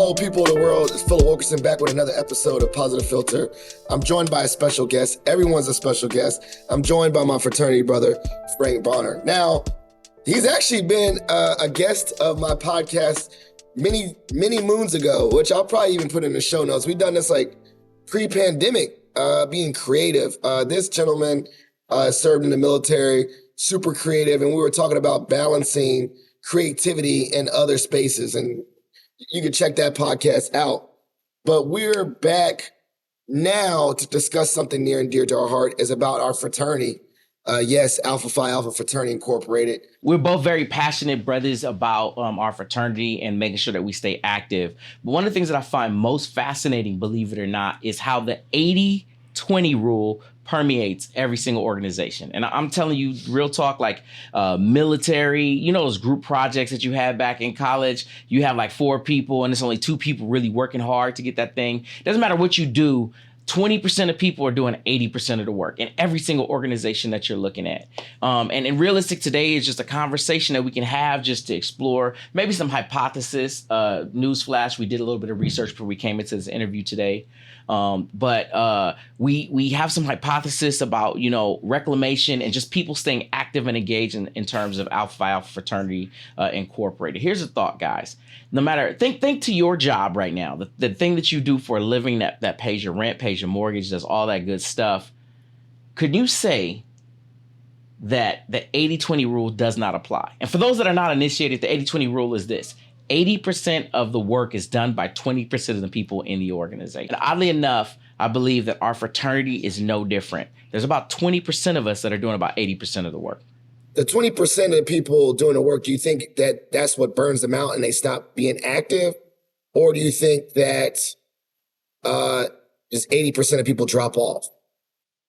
Hello, people of the world. It's Phil Wilkerson back with another episode of Positive Philter. I'm joined by a special guest. Everyone's a special guest. I'm joined by my fraternity brother, Frank Bonner. Now, he's actually been a guest of my podcast many moons ago, which I'll probably even put in the show notes. We've done this like pre-pandemic, being creative. This gentleman served in the military, super creative, and we were talking about balancing creativity in other spaces, and you can check that podcast out. But we're back now to discuss something near and dear to our heart. Is about our fraternity. Yes, Alpha Phi Alpha Fraternity Incorporated. We're both very passionate brothers about our fraternity and making sure that we stay active. But one of the things that I find most fascinating, believe it or not, is how the 80-20 rule permeates every single organization. And I'm telling you, real talk, like military, you know, those group projects that you had back in college, you have like 4 people and it's only 2 people really working hard to get that thing. Doesn't matter what you do, 20% of people are doing 80% of the work in every single organization that you're looking at. And realistic today is just a conversation that we can have just to explore maybe some hypothesis. Newsflash, we did a little bit of research before we came into this interview today. But we have some hypothesis about, you know, reclamation and just people staying active and engaged in terms of Alpha Phi Alpha Fraternity Incorporated. Here's a thought, guys. No matter, think to your job right now, the thing that you do for a living that pays your rent, pays your mortgage, does all that good stuff. Could you say that the 80-20 rule does not apply? And for those that are not initiated, the 80-20 rule is this: 80% of the work is done by 20% of the people in the organization. And oddly enough, I believe that our fraternity is no different. There's about 20% of us that are doing about 80% of the work. The 20% of the people doing the work, do you think that that's what burns them out and they stop being active? Or do you think that just 80% of people drop off?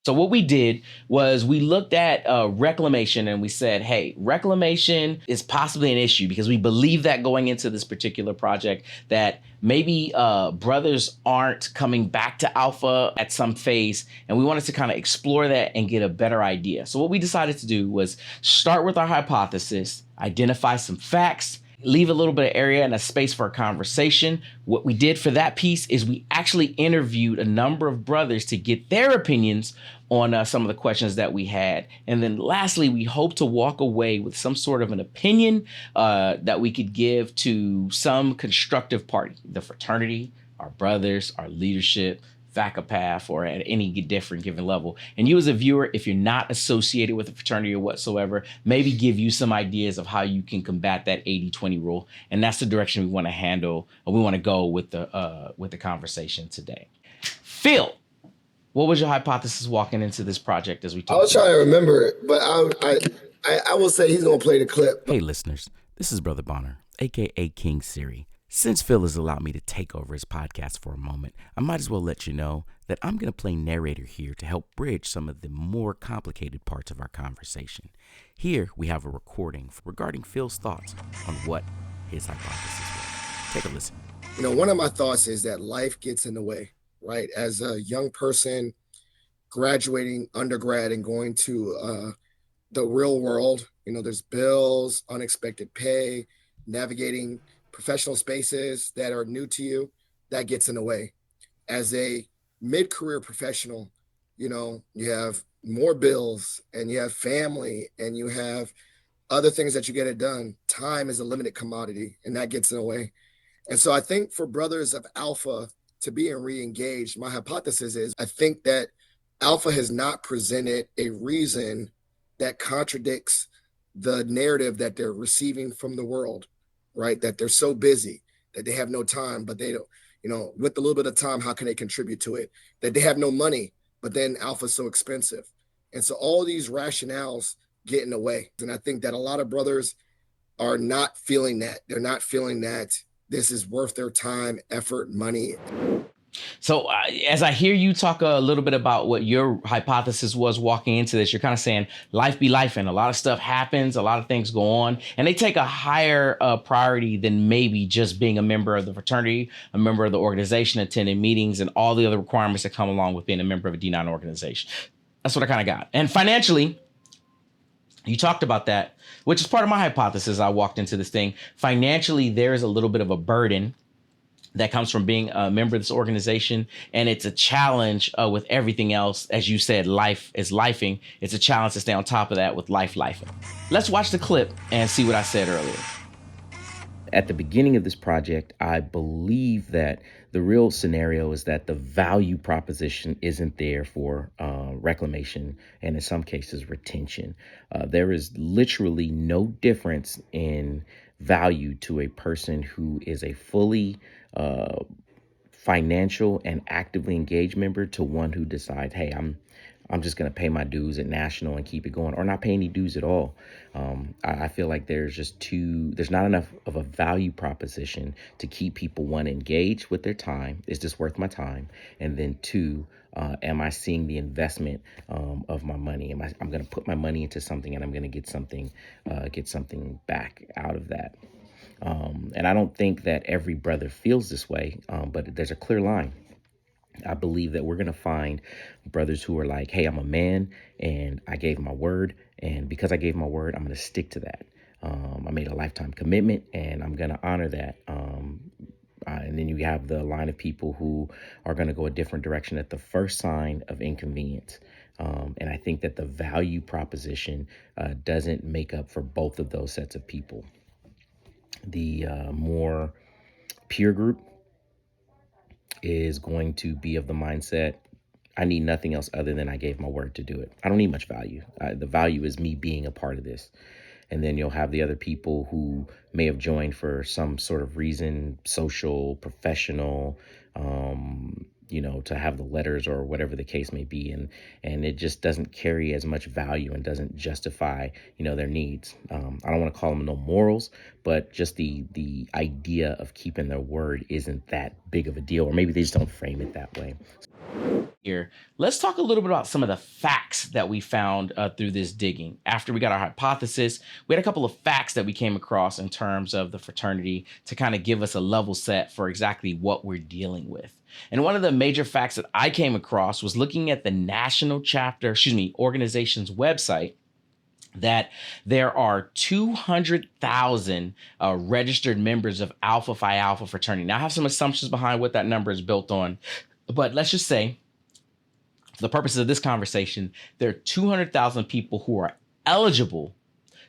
So what we did was we looked at reclamation and we said, hey, reclamation is possibly an issue because we believe that going into this particular project that maybe brothers aren't coming back to Alpha at some phase. And we wanted to kind of explore that and get a better idea. So what we decided to do was start with our hypothesis, identify some facts, leave a little bit of area and a space for a conversation. What we did for that piece is we actually interviewed a number of brothers to get their opinions on some of the questions that we had. And then lastly, we hope to walk away with some sort of an opinion that we could give to some constructive party, the fraternity, our brothers, our leadership, FACAPAF, or at any different given level. And you as a viewer, if you're not associated with a fraternity or whatsoever, maybe give you some ideas of how you can combat that 80-20 rule. And that's the direction we want to handle, or we want to go with the conversation today. Phil, what was your hypothesis walking into this project as we talked? I was trying to remember it, but I will say he's going to play the clip. Hey listeners, this is Brother Bonner, aka King Siri. Since Phil has allowed me to take over his podcast for a moment, I might as well let you know that I'm going to play narrator here to help bridge some of the more complicated parts of our conversation. Here we have a recording regarding Phil's thoughts on what his hypothesis was. Take a listen. You know, one of my thoughts is that life gets in the way, right? As a young person graduating undergrad and going to the real world, you know, there's bills, unexpected pay, navigating professional spaces that are new to you, that gets in the way. As a mid-career professional, you know, you have more bills and you have family and you have other things that you get it done. Time is a limited commodity and that gets in the way. And so I think for brothers of Alpha to be re-engaged, my hypothesis is I think that Alpha has not presented a reason that contradicts the narrative that they're receiving from the world. Right, that they're so busy that they have no time, but they don't, you know, with a little bit of time, how can they contribute to it? That they have no money, but then Alpha's so expensive. And so all these rationales get in the way. And I think that a lot of brothers are not feeling that. They're not feeling that this is worth their time, effort, money. So as I hear you talk a little bit about what your hypothesis was walking into this, you're kind of saying life be life and a lot of stuff happens, a lot of things go on, and they take a higher priority than maybe just being a member of the fraternity, a member of the organization, attending meetings, and all the other requirements that come along with being a member of a D9 organization. That's what I kind of got. And financially, you talked about that, which is part of my hypothesis. I walked into this thing. Financially, there is a little bit of a burden that comes from being a member of this organization. And it's a challenge with everything else. As you said, life is lifing. It's a challenge to stay on top of that with lifing. Let's watch the clip and see what I said earlier. At the beginning of this project, I believe that the real scenario is that the value proposition isn't there for reclamation and in some cases retention. There is literally no difference in value to a person who is a fully financial and actively engaged member to one who decides, hey, I'm just going to pay my dues at national and keep it going, or not pay any dues at all. I feel like there's not enough of a value proposition to keep people, one, engaged with their time. Is this worth my time? And then two, am I seeing the investment of my money? I'm going to put my money into something and I'm going to get something back out of that. And I don't think that every brother feels this way, but there's a clear line. I believe that we're going to find brothers who are like, hey, I'm a man and I gave my word. And because I gave my word, I'm going to stick to that. I made a lifetime commitment and I'm going to honor that. And then you have the line of people who are going to go a different direction at the first sign of inconvenience. And I think that the value proposition doesn't make up for both of those sets of people. The more peer group is going to be of the mindset, I need nothing else other than I gave my word to do it. I don't need much value. The value is me being a part of this. And then you'll have the other people who may have joined for some sort of reason, social, professional, to have the letters or whatever the case may be. And it just doesn't carry as much value and doesn't justify, their needs. I don't want to call them no morals, but just the idea of keeping their word isn't that big of a deal, or maybe they just don't frame it that way. Here, let's talk a little bit about some of the facts that we found through this digging. After we got our hypothesis, we had a couple of facts that we came across in terms of the fraternity to kind of give us a level set for exactly what we're dealing with. And one of the major facts that I came across was looking at the national organization's website, that there are 200,000 registered members of Alpha Phi Alpha Fraternity. Now, I have some assumptions behind what that number is built on, but let's just say, for the purposes of this conversation, there are 200,000 people who are eligible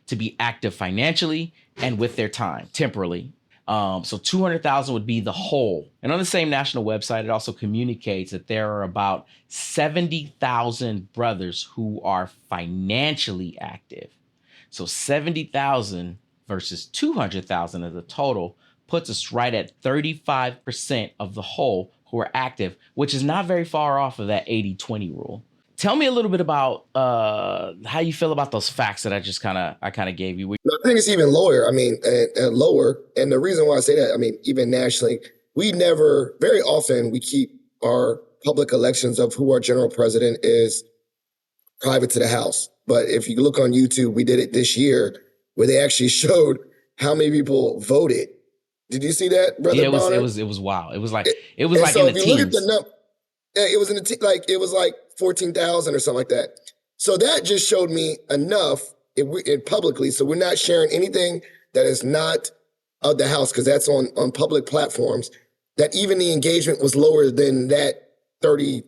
to be active financially and with their time, temporally. So 200,000 would be the whole. And on the same national website, it also communicates that there are about 70,000 brothers who are financially active. So 70,000 versus 200,000 as a total puts us right at 35% of the whole who are active, which is not very far off of that 80-20 rule. Tell me a little bit about how you feel about those facts that I kind of gave you. No, I think it's even lower. I mean, lower. And the reason why I say that, I mean, even nationally, very often we keep our public elections of who our general president is private to the House. But if you look on YouTube, we did it this year where they actually showed how many people voted. Did you see that, Brother Bonner? It was wild. It was like so in the if you teens. look at the number, it was it was like 14,000 or something like that. So that just showed me enough publicly. So we're not sharing anything that is not of the House, because that's on public platforms, that even the engagement was lower than that 30%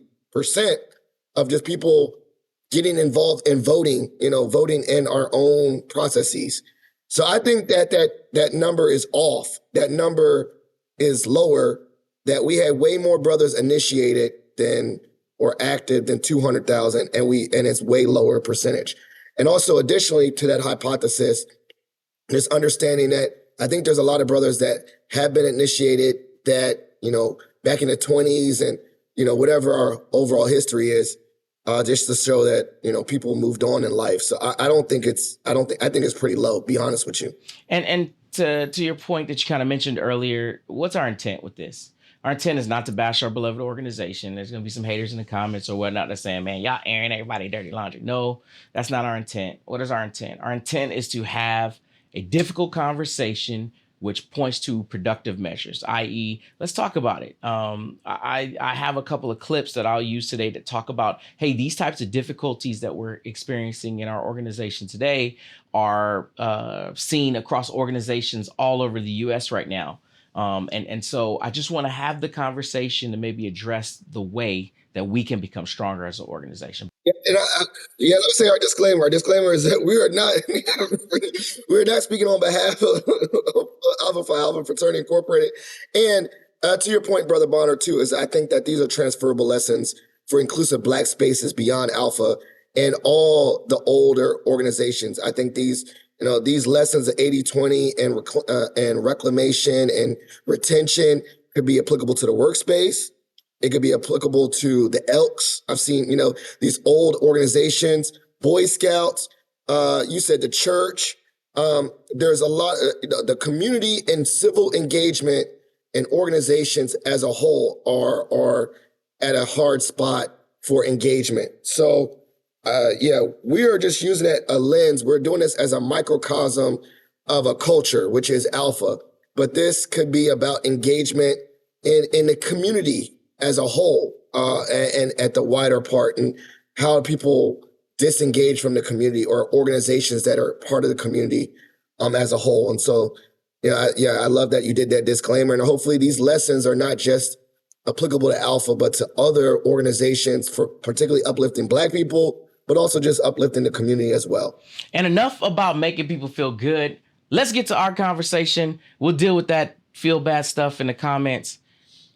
of just people getting involved in voting, voting in our own processes. So I think that number is off. That number is lower, that we had way more brothers initiated than or active than 200,000, and it's way lower percentage. And also additionally to that hypothesis, there's understanding that I think there's a lot of brothers that have been initiated that, back in the 20s and, whatever our overall history is, just to show that, people moved on in life. So I think it's pretty low, be honest with you. And to your point that you kind of mentioned earlier, what's our intent with this? Our intent is not to bash our beloved organization. There's going to be some haters in the comments or whatnot that's saying, man, y'all airing everybody dirty laundry. No, that's not our intent. What is our intent? Our intent is to have a difficult conversation which points to productive measures, i.e., let's talk about it. I have a couple of clips that I'll use today that talk about, hey, these types of difficulties that we're experiencing in our organization today are seen across organizations all over the U.S. right now. And so I just want to have the conversation to maybe address the way that we can become stronger as an organization. Yeah, and yeah, let's say our disclaimer. Our disclaimer is that we are not we're not speaking on behalf of Alpha Phi Alpha Fraternity Incorporated. And to your point, Brother Bonner, too, is I think that these are transferable lessons for inclusive Black spaces beyond Alpha and all the older organizations. I think these lessons of 80-20 and reclamation and retention could be applicable to the workspace. It could be applicable to the Elks. I've seen, these old organizations, Boy Scouts. You said the church. There's a lot. The community and civil engagement and organizations as a whole are at a hard spot for engagement. So, yeah, we are just using it a lens. We're doing this as a microcosm of a culture, which is Alpha. But this could be about engagement in the community as a whole, and at the wider part, and how people disengage from the community or organizations that are part of the community as a whole. And so, I love that you did that disclaimer. And hopefully these lessons are not just applicable to Alpha, but to other organizations for particularly uplifting Black people, but also just uplifting the community as well. And enough about making people feel good. Let's get to our conversation. We'll deal with that feel bad stuff in the comments.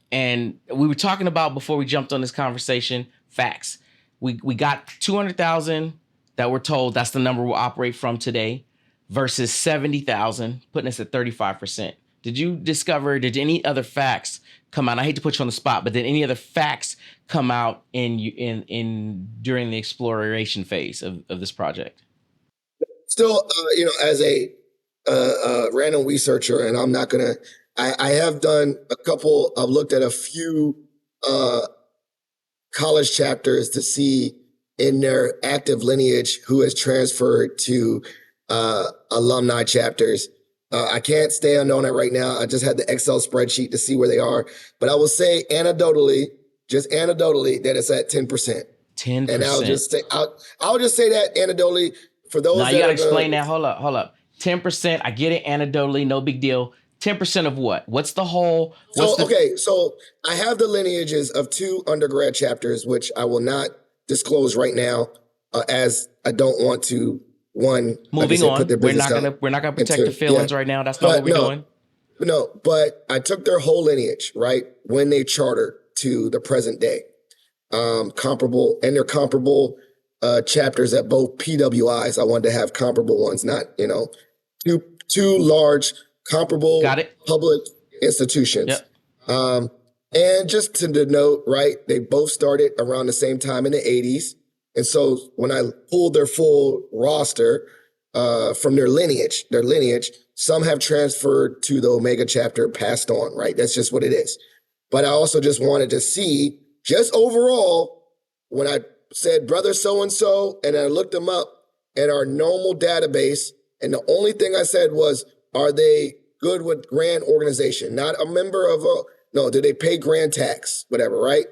And we were talking about, before we jumped on this conversation, facts. We got 200,000 that we're told that's the number we'll operate from today versus 70,000, putting us at 35%. Did any other facts come out? I hate to put you on the spot, but did any other facts come out in during the exploration phase of this project? Still, as a random researcher, and I'm not gonna. I have done a couple. I've looked at a few college chapters to see in their active lineage who has transferred to alumni chapters. I can't stay on it right now. I just had the Excel spreadsheet to see where they are, but I will say anecdotally, that it's at 10%. 10%. And I'll just say that anecdotally for those. Now you gotta explain that. Hold up. 10%. I get it anecdotally, no big deal. 10% of what? What's the whole? So I have the lineages of 2 undergrad chapters, which I will not disclose right now, as I don't want to. Moving on. We're not gonna protect the feelings right now. That's not what we're doing. No, but I took their whole lineage, right, when they chartered to the present day. Comparable chapters at both PWIs. I wanted to have comparable ones, not two large comparable public institutions. Yep. And just to denote, right, they both started around the same time in the 80s. And so when I pulled their full roster from their lineage, some have transferred to the Omega chapter, passed on, right? That's just what it is. But I also just wanted to see, just overall, when I said brother so-and-so, and I looked them up in our normal database, and the only thing I said was, are they good with grand organization? Not a member of do they pay grand tax, whatever, right?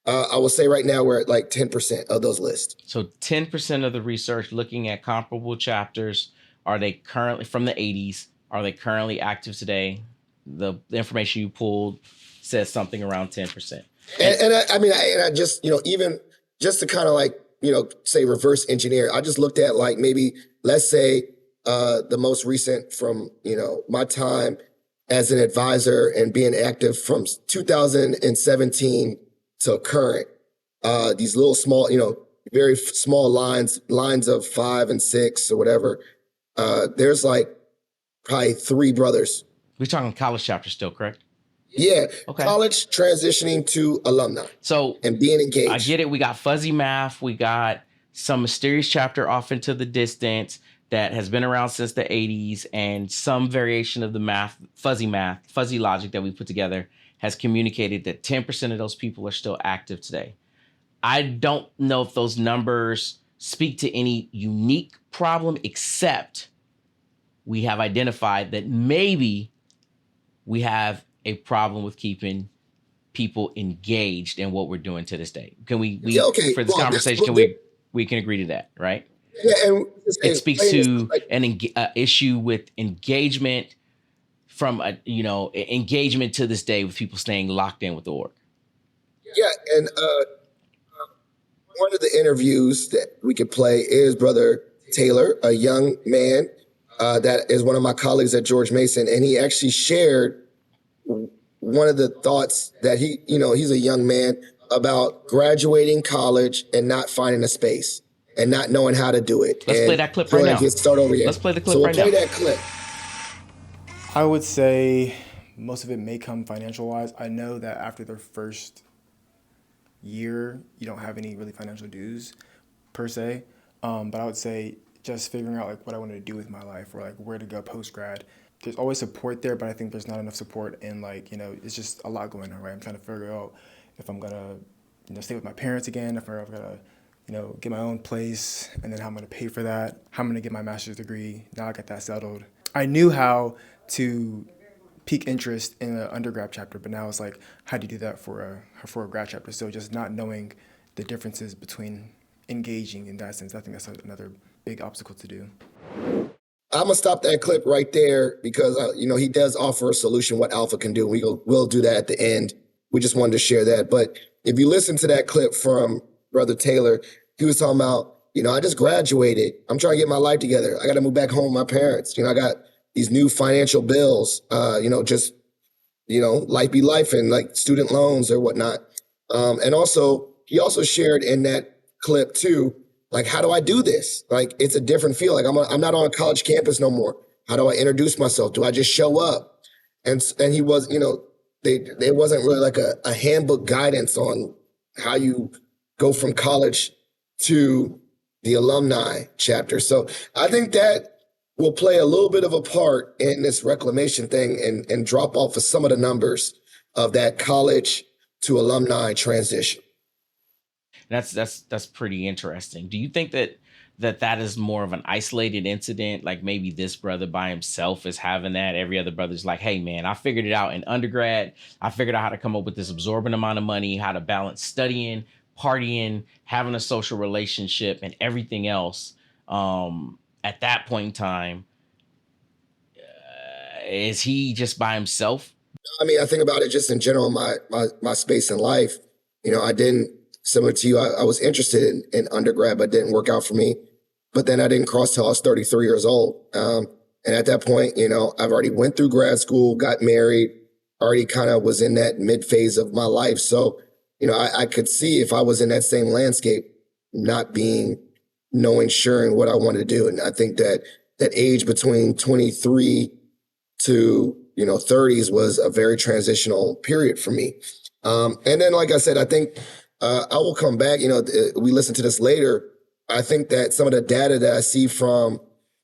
I will say right now we're at like 10% of those lists. So 10% of the research looking at comparable chapters, are they currently from the 80s? Are they currently active today? The information you pulled says something around 10%. And I just, even just to kind of say reverse engineer, I just looked at maybe, let's say, the most recent from, my time as an advisor and being active from 2017 to current, these little small, very small lines of 5 and 6 or whatever. There's probably 3 brothers. We're talking college chapter still, correct? Yeah. Okay. College transitioning to alumni. And being engaged. I get it. We got fuzzy math. We got some mysterious chapter off into the distance that has been around since the 80s, and some variation of the math, fuzzy logic that we put together has communicated that 10% of those people are still active today. I don't know if those numbers speak to any unique problem, except we have identified that maybe we have a problem with keeping people engaged in what we're doing to this day. Can we for this conversation, we can agree to that, right? Yeah, and it speaks to an issue with engagement, from a engagement to this day with people staying locked in with the org. Yeah, and one of the interviews that we could play is Brother Taylor, a young man that is one of my colleagues at George Mason, and he actually shared one of the thoughts that he's a young man about graduating college and not finding a space and not knowing how to do it. Let's play And that clip go right ahead and now. get started over here. Let's play the clip So we'll right play now. that clip. I would say most of it may come financial wise. I know that after their first year, you don't have any really financial dues per se. But I would say just figuring out like what I wanted to do with my life or like where to go post grad. There's always support there, but I think there's not enough support, and like it's just a lot going on, right? I'm trying to figure out if I'm gonna stay with my parents again, if I'm gonna get my own place, and then how I'm gonna pay for that, how I'm gonna get my master's degree. Now I got that settled. I knew how to peak interest in an undergrad chapter, but now it's like, how do you do that for a grad chapter? So just not knowing the differences between engaging in that sense, I think that's another big obstacle to do. I'm gonna stop that clip right there because he does offer a solution what Alpha can do. We'll do that at the end. We just wanted to share that. But if you listen to that clip from Brother Taylor, he was talking about, I just graduated. I'm trying to get my life together. I got to move back home with my parents. I got these new financial bills. Just life be life and like student loans or whatnot. And also, he also shared in that clip too, like, how do I do this? Like, it's a different feel. Like, I'm not on a college campus no more. How do I introduce myself? Do I just show up? And he was, there wasn't really like a handbook guidance on how you go from college to the alumni chapter. So I think that will play a little bit of a part in this reclamation thing and drop off of some of the numbers of that college to alumni transition. That's pretty interesting. Do you think that is more of an isolated incident? Like maybe this brother by himself is having that. Every other brother's like, hey man, I figured it out in undergrad. I figured out how to come up with this absorbent amount of money, how to balance studying, partying, having a social relationship, and everything else. At that point in time, is he just by himself? I mean, I think about it just in general, my space in life. I didn't, similar to you, I was interested in undergrad, but it didn't work out for me. But then I didn't cross till I was 33 years old. And at that point, I've already went through grad school, got married, already kind of was in that mid phase of my life. So, I could see if I was in that same landscape, not being, knowing, sure in what I wanted to do. And I think that age between 23 to 30s was a very transitional period for me. And then, like I said, I think I will come back. We listen to this later. I think that some of the data that I see from,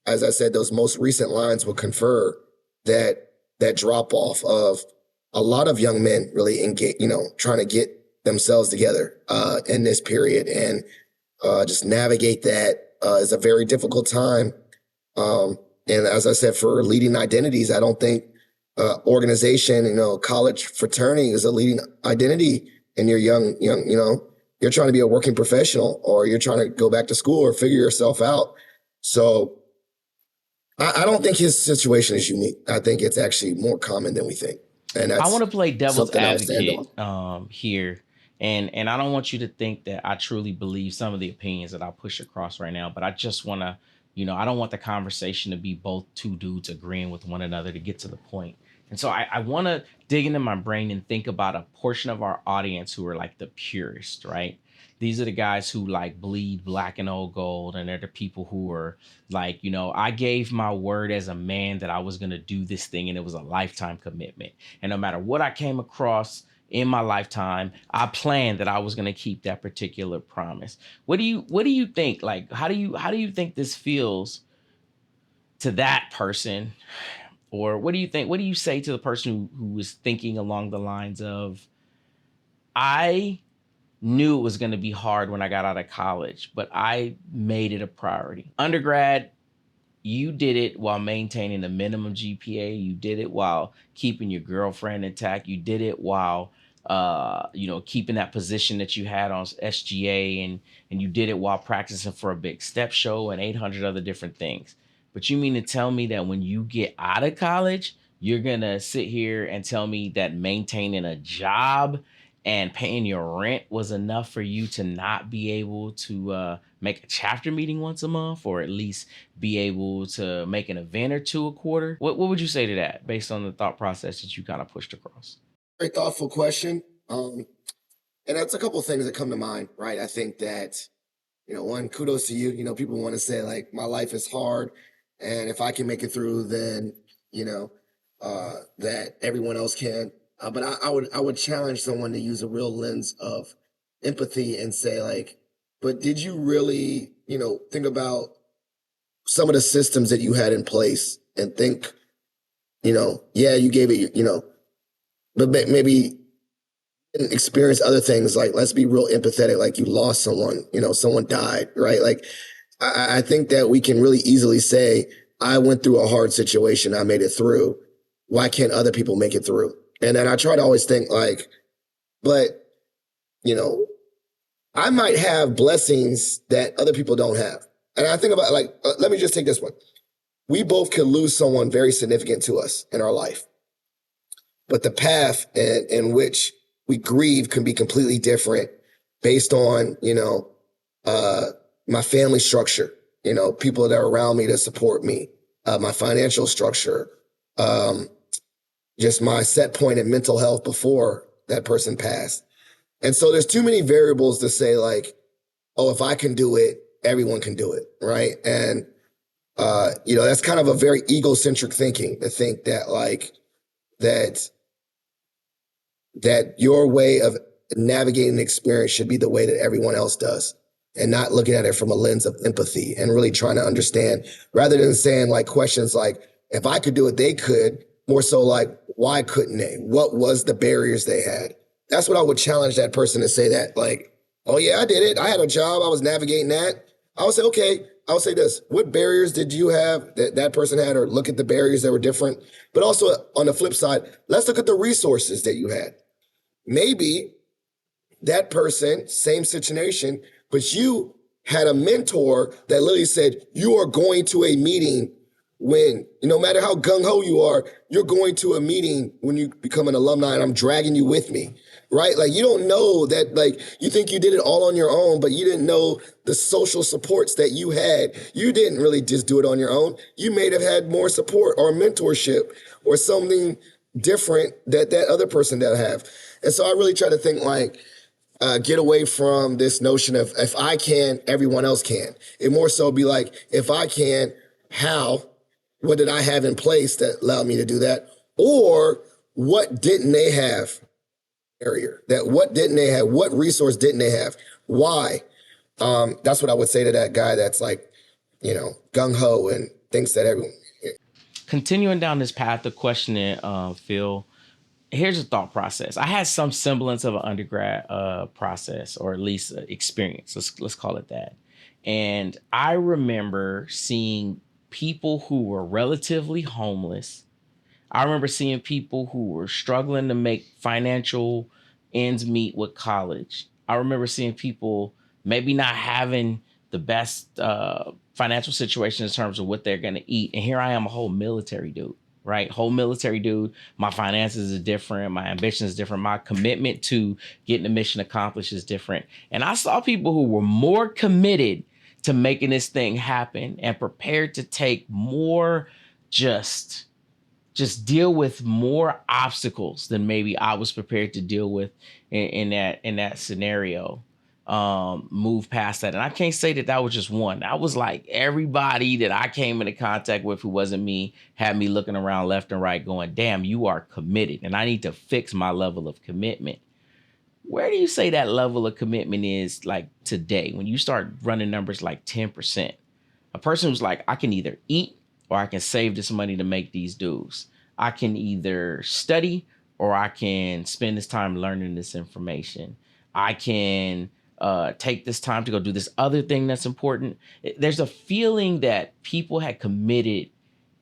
as I said, those most recent lines will confer that drop off of a lot of young men really engage, trying to get themselves together in this period and just navigate that is a very difficult time. And as I said, for leading identities, I don't think organization, college fraternity is a leading identity in your young, you're trying to be a working professional or you're trying to go back to school or figure yourself out. So I don't think his situation is unique. I think it's actually more common than we think. And I that's want to play devil's something I stand advocate on. here. And I don't want you to think that I truly believe some of the opinions that I'll push across right now, but I just want to, I don't want the conversation to be both two dudes agreeing with one another to get to the point. And so I want to dig into my brain and think about a portion of our audience who are like the purist, right? These are the guys who like bleed black and old gold. And they're the people who are like, I gave my word as a man that I was going to do this thing. And it was a lifetime commitment. And no matter what I came across in my lifetime, I planned that I was going to keep that particular promise. What do you think? Like, how do you think this feels to that person? Or what do you think? What do you say to the person who is thinking along the lines of, I knew it was going to be hard when I got out of college, but I made it a priority. Undergrad, you did it while maintaining the minimum GPA. You did it while keeping your girlfriend intact. You did it while, keeping that position that you had on SGA, and you did it while practicing for a big step show and 800 other different things. But you mean to tell me that when you get out of college, you're gonna sit here and tell me that maintaining a job and paying your rent was enough for you to not be able to make a chapter meeting once a month, or at least be able to make an event or two a quarter? What would you say to that based on the thought process that you kind of pushed across? Very thoughtful question. And that's a couple of things that come to mind, right? I think that, one, kudos to you. People want to say like my life is hard, and if I can make it through, then that everyone else can. But I would challenge someone to use a real lens of empathy and say like, but did you really, think about some of the systems that you had in place and think, yeah, you gave it, but maybe experience other things. Like, let's be real empathetic. Like, you lost someone, someone died, right? Like, I think that we can really easily say, I went through a hard situation, I made it through. Why can't other people make it through? And then I try to always think like, but you know, I might have blessings that other people don't have. And I think about like, let me just take this one. We both could lose someone very significant to us in our life, but the path in which we grieve can be completely different based on, uh, my family structure, people that are around me to support me, my financial structure, um, just my set point in mental health before that person passed. And so there's too many variables to say like, oh, if I can do it, everyone can do it, right? And that's kind of a very egocentric thinking to think that like that that your way of navigating the experience should be the way that everyone else does, and not looking at it from a lens of empathy and really trying to understand rather than saying like questions like, if I could do it, they could, more so like, why couldn't they? What was the barriers they had? That's what I would challenge that person to say that like, oh yeah, I did it. I had a job. I was navigating that. I would say, okay, I would say this. What barriers did you have that that person had, or look at the barriers that were different? But also on the flip side, let's look at the resources that you had. Maybe that person, same situation, but you had a mentor that literally said, you are going to a meeting when, no matter how gung ho you are, you're going to a meeting when you become an alumni and I'm dragging you with me, right? Like, you don't know that, like, you think you did it all on your own, but you didn't know the social supports that you had. You didn't really just do it on your own. You may have had more support or mentorship or something different that that other person didn't have. And so I really try to think like, get away from this notion of if I can, everyone else can. It more so be like, if I can, how? What did I have in place that allowed me to do that? Or what didn't they have? Barrier. That what didn't they have? What resource didn't they have? Why? That's what I would say to that guy that's like, gung ho and thinks that everyone. Continuing down this path of questioning, Phil, here's a thought process. I had some semblance of an undergrad process, or at least experience. Let's call it that. And I remember seeing people who were relatively homeless. I remember seeing people who were struggling to make financial ends meet with college. I remember seeing people maybe not having the best financial situation in terms of what they're going to eat. And here I am, a whole military dude, right? Whole military dude. My finances are different. My ambition is different. My commitment to getting the mission accomplished is different. And I saw people who were more committed to making this thing happen and prepared to take more just deal with more obstacles than maybe I was prepared to deal with in that scenario. Move past that. And I can't say that that was just one. That was like everybody that I came into contact with who wasn't me had me looking around left and right going, damn, you are committed. And I need to fix my level of commitment. Where do you say that level of commitment is like today when you start running numbers like 10%? A person who's like, I can either eat or I can save this money to make these dues. I can either study or I can spend this time learning this information. I can take this time to go do this other thing that's important. There's a feeling that people had committed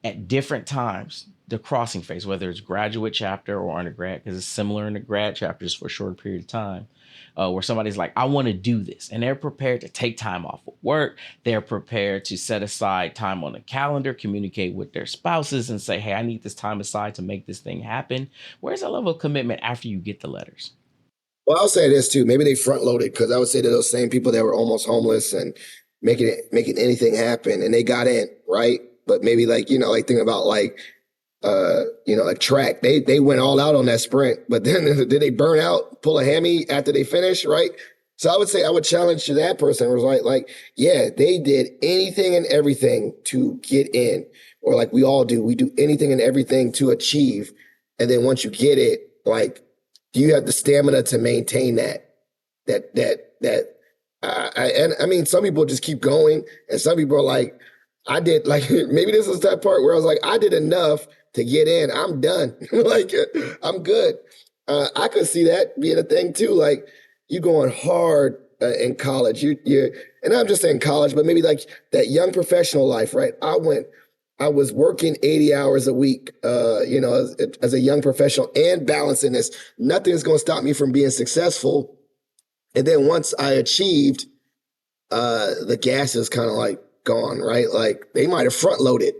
at different times the crossing phase, whether it's graduate chapter or undergrad, because it's similar in the grad chapters for a short period of time, where somebody's like, I want to do this. And they're prepared to take time off of work. They're prepared to set aside time on the calendar, communicate with their spouses and say, hey, I need this time aside to make this thing happen. Where's that level of commitment after you get the letters? Well, I'll say this too. Maybe they front loaded because I would say to those same people that were almost homeless and making anything happen, and they got in, right? But maybe like like thinking about like like track. They went all out on that sprint, but then did they burn out, pull a hammy after they finish, right? So I would say I would challenge to that person was like, yeah, they did anything and everything to get in, or like we all do. We do anything and everything to achieve, and then once you get it, like, do you have the stamina to maintain that? And I mean, some people just keep going, and some people are like, I did like maybe this is that part where I was like, I did enough to get in. I'm done. Like I'm good. I could see that being a thing too. Like you going hard in college. And I'm just saying college, but maybe like that young professional life, right? I was working 80 hours a week, as a young professional and balancing this. Nothing's going to stop me from being successful. And then once I achieved, the gas is kind of like gone, right? Like they might have front loaded.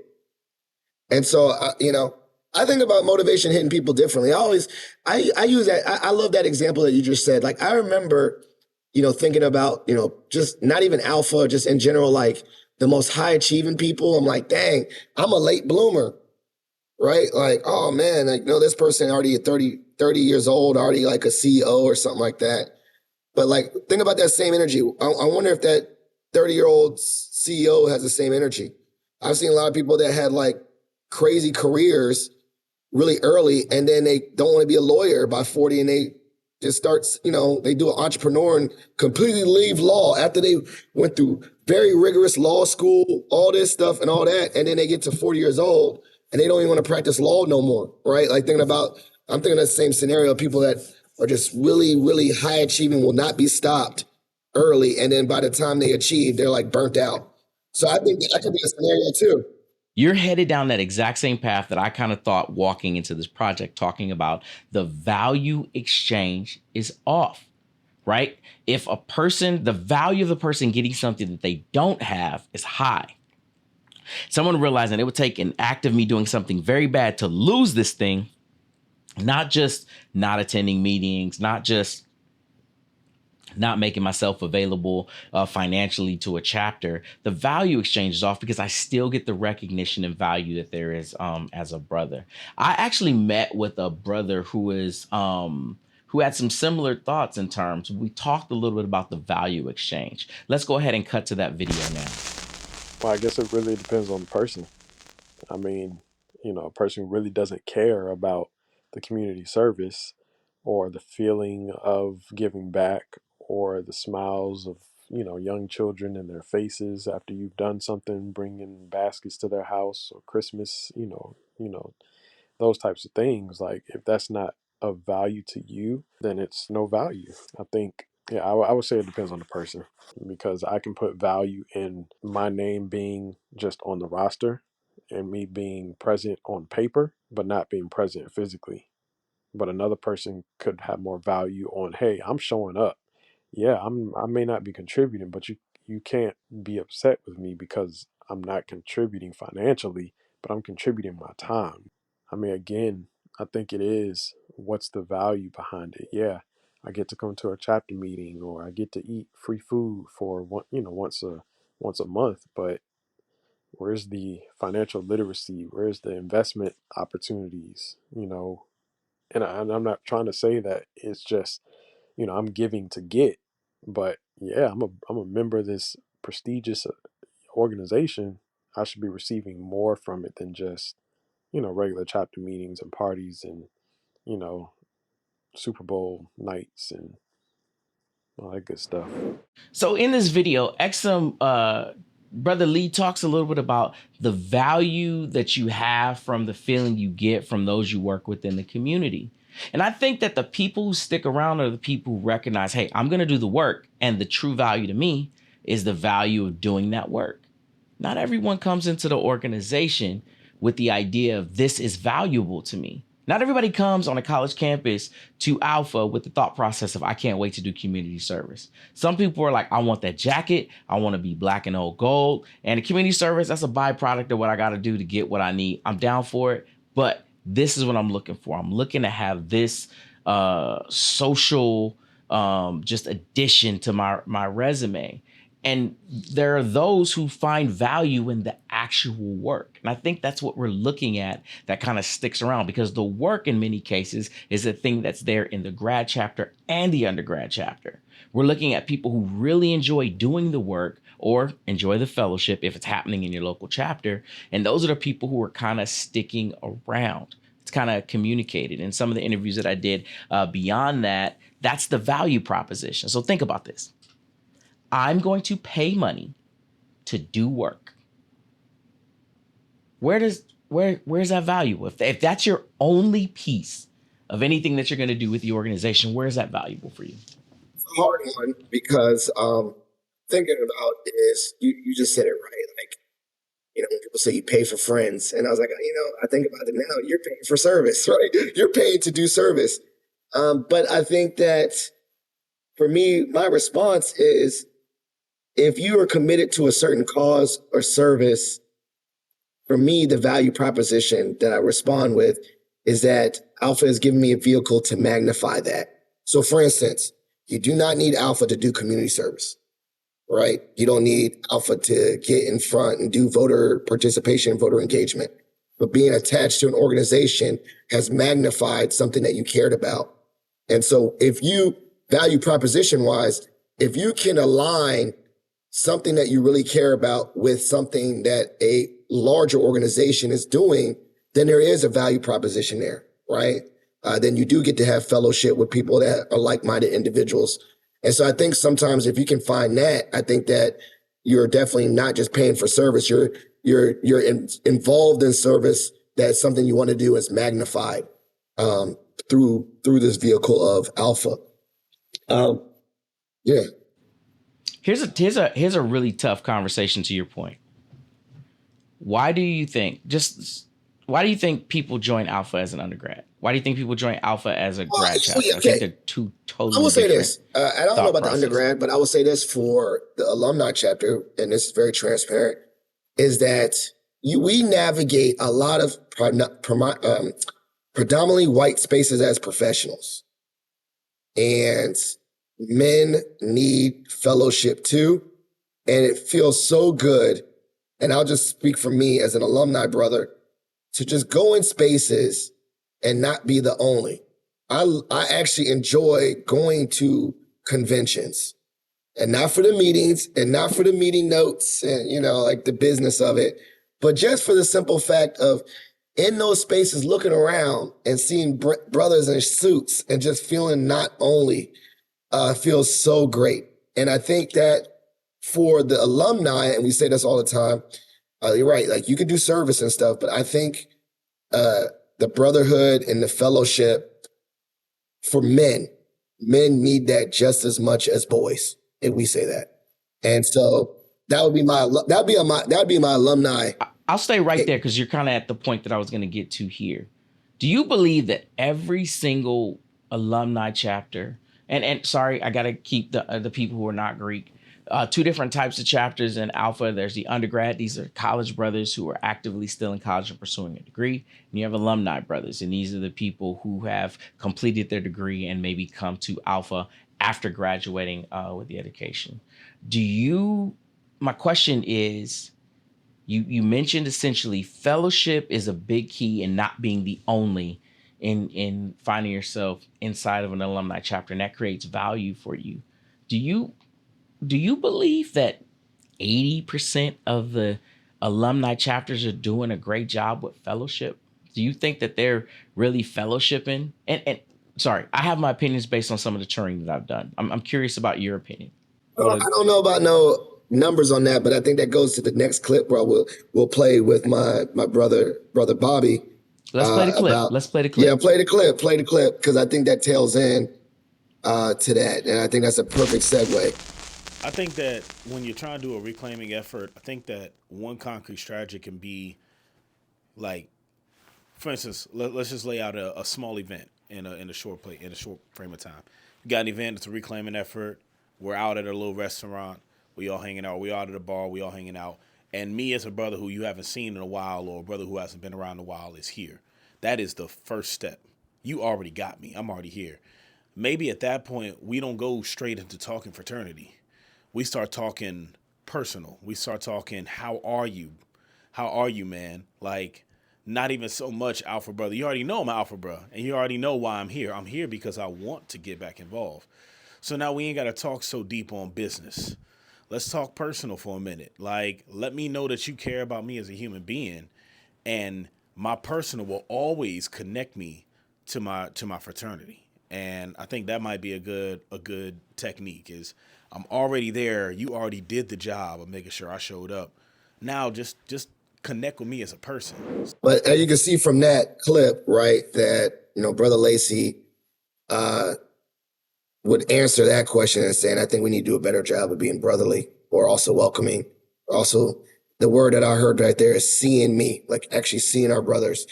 And so, I think about motivation hitting people differently. I use that. I love that example that you just said. Like, I remember, thinking about, just not even alpha, just in general, like the most high achieving people. I'm like, dang, I'm a late bloomer, right? Like, oh man, like, this person already at 30 years old, already like a CEO or something like that. But like, think about that same energy. I wonder if that 30-year-old CEO has the same energy. I've seen a lot of people that had like crazy careers really early, and then they don't want to be a lawyer by 40, and they just start, they do an entrepreneur and completely leave law after they went through very rigorous law school, all this stuff and all that, and then they get to 40 years old and they don't even want to practice law no more, right? Like I'm thinking of the same scenario of people that are just really, really high achieving, will not be stopped early, and then by the time they achieve, they're like burnt out. So I think that could be a scenario too. You're headed down that exact same path that I kind of thought walking into this project, talking about the value exchange is off, right? If the value of the person getting something that they don't have is high, someone realizing it would take an act of me doing something very bad to lose this thing, not just not attending meetings, not just not making myself available financially to a chapter. The value exchange is off because I still get the recognition and value that there is as a brother. I actually met with a brother who had some similar thoughts in terms. We talked a little bit about the value exchange. Let's go ahead and cut to that video now. Well, I guess it really depends on the person. I mean, a person who really doesn't care about the community service or the feeling of giving back or the smiles of, young children in their faces after you've done something, bringing baskets to their house or Christmas, those types of things. Like, if that's not of value to you, then it's no value. I think, yeah, I would say it depends on the person, because I can put value in my name being just on the roster and me being present on paper, but not being present physically. But another person could have more value on, hey, I'm showing up. Yeah, I may not be contributing, but you can't be upset with me because I'm not contributing financially, but I'm contributing my time. I mean, again, I think it is what's the value behind it. Yeah, I get to come to a chapter meeting, or I get to eat free food for once a month, but where's the financial literacy? Where's the investment opportunities? And I'm not trying to say that it's just, I'm giving to get, but yeah, I'm a member of this prestigious organization. I should be receiving more from it than just, regular chapter meetings and parties and, you know, Super Bowl nights and all that good stuff. So in this video, Exum, Brother Lee talks a little bit about the value that you have from the feeling you get from those you work with in the community. And I think that the people who stick around are the people who recognize, hey, I'm going to do the work. And the true value to me is the value of doing that work. Not everyone comes into the organization with the idea of this is valuable to me. Not everybody comes on a college campus to Alpha with the thought process of, I can't wait to do community service. Some people are like, I want that jacket. I want to be black and old gold. And the community service, that's a byproduct of what I got to do to get what I need. I'm down for it. But this is what I'm looking for. I'm looking to have this social just addition to my resume. And there are those who find value in the actual work. And I think that's what we're looking at that kind of sticks around, because the work in many cases is a thing that's there in the grad chapter and the undergrad chapter. We're looking at people who really enjoy doing the work or enjoy the fellowship if it's happening in your local chapter. And those are the people who are kind of sticking around. It's kind of communicated in some of the interviews that I did. Beyond that, that's the value proposition. So think about this. I'm going to pay money to do work. Where's that value? If that's your only piece of anything that you're going to do with the organization, where is that valuable for you? It's a hard one because thinking about is you just said it right. Like, when people say you pay for friends, and I was like, I think about it now. You're paying for service, right? You're paying to do service. But I think that for me, my response is, if you are committed to a certain cause or service, for me, the value proposition that I respond with is that Alpha has given me a vehicle to magnify that. So for instance, you do not need Alpha to do community service, right? You don't need Alpha to get in front and do voter participation, voter engagement. But being attached to an organization has magnified something that you cared about. And so if you, value proposition wise, if you can align something that you really care about with something that a larger organization is doing, then there is a value proposition there, right? Then you do get to have fellowship with people that are like-minded individuals. And so I think sometimes if you can find that, I think that you're definitely not just paying for service. You're involved in service. That's something you want to do is magnified through this vehicle of Alpha. Yeah. Here's a really tough conversation to your point. Why do you think people join Alpha as an undergrad? Why do you think people join Alpha as a grad chapter? Okay. I think they're two totally I will say different this. I don't know about the processes. undergrad, but I will say this for the alumni chapter, and this is very transparent, is that we navigate a lot of predominantly white spaces as professionals. And men need fellowship too. And it feels so good. And I'll just speak for me as an alumni brother, to just go in spaces and not be the only. I actually enjoy going to conventions, and not for the meetings and not for the meeting notes and, like the business of it, but just for the simple fact of in those spaces, looking around and seeing brothers in suits and just feeling not only feels so great. And I think that for the alumni, and we say this all the time, you're right, like you can do service and stuff, but I think the brotherhood and the fellowship for men need that just as much as boys, if we say that. And so that would be my alumni. I'll stay right there because you're kind of at the point that I was going to get to here. Do you believe that every single alumni chapter, and sorry, I got to keep the people who are not Greek, two different types of chapters in Alpha. There's the undergrad. These are college brothers who are actively still in college and pursuing a degree. And you have alumni brothers. And these are the people who have completed their degree and maybe come to Alpha after graduating with the education. My question is, you mentioned essentially fellowship is a big key in not being the only in finding yourself inside of an alumni chapter, and that creates value for you. Do you believe that 80% of the alumni chapters are doing a great job with fellowship? Do you think that they're really fellowshipping? And sorry, I have my opinions based on some of the touring that I've done. I'm curious about your opinion. I don't know about no numbers on that, but I think that goes to the next clip where we'll play with my brother Bobby. Let's play the clip. Let's play the clip. Yeah, play the clip, because I think that tails in to that, and I think that's a perfect segue. I think that when you're trying to do a reclaiming effort, I think that one concrete strategy can be Like, for instance, let's just lay out a small event in a short frame of time. You got an event, it's a reclaiming effort. We're out at a little restaurant. We all hanging out. We out at a bar. We all hanging out. And me as a brother who you haven't seen in a while, or a brother who hasn't been around in a while, is here. That is the first step. You already got me. I'm already here. Maybe at that point we don't go straight into talking fraternity. We start talking personal. We start talking, how are you? How are you, man? Like, not even so much alpha brother. You already know I'm alpha bro, and you already know why I'm here. I'm here because I want to get back involved. So now we ain't got to talk so deep on business. Let's talk personal for a minute. Like, let me know that you care about me as a human being, and my personal will always connect me to my fraternity. And I think that might be a good technique. Is I'm already there. You already did the job of making sure I showed up. Now just connect with me as a person. But as you can see from that clip, right, that Brother Lacey would answer that question and saying, I think we need to do a better job of being brotherly or also welcoming. Also, the word that I heard right there is seeing me, like actually seeing our brothers.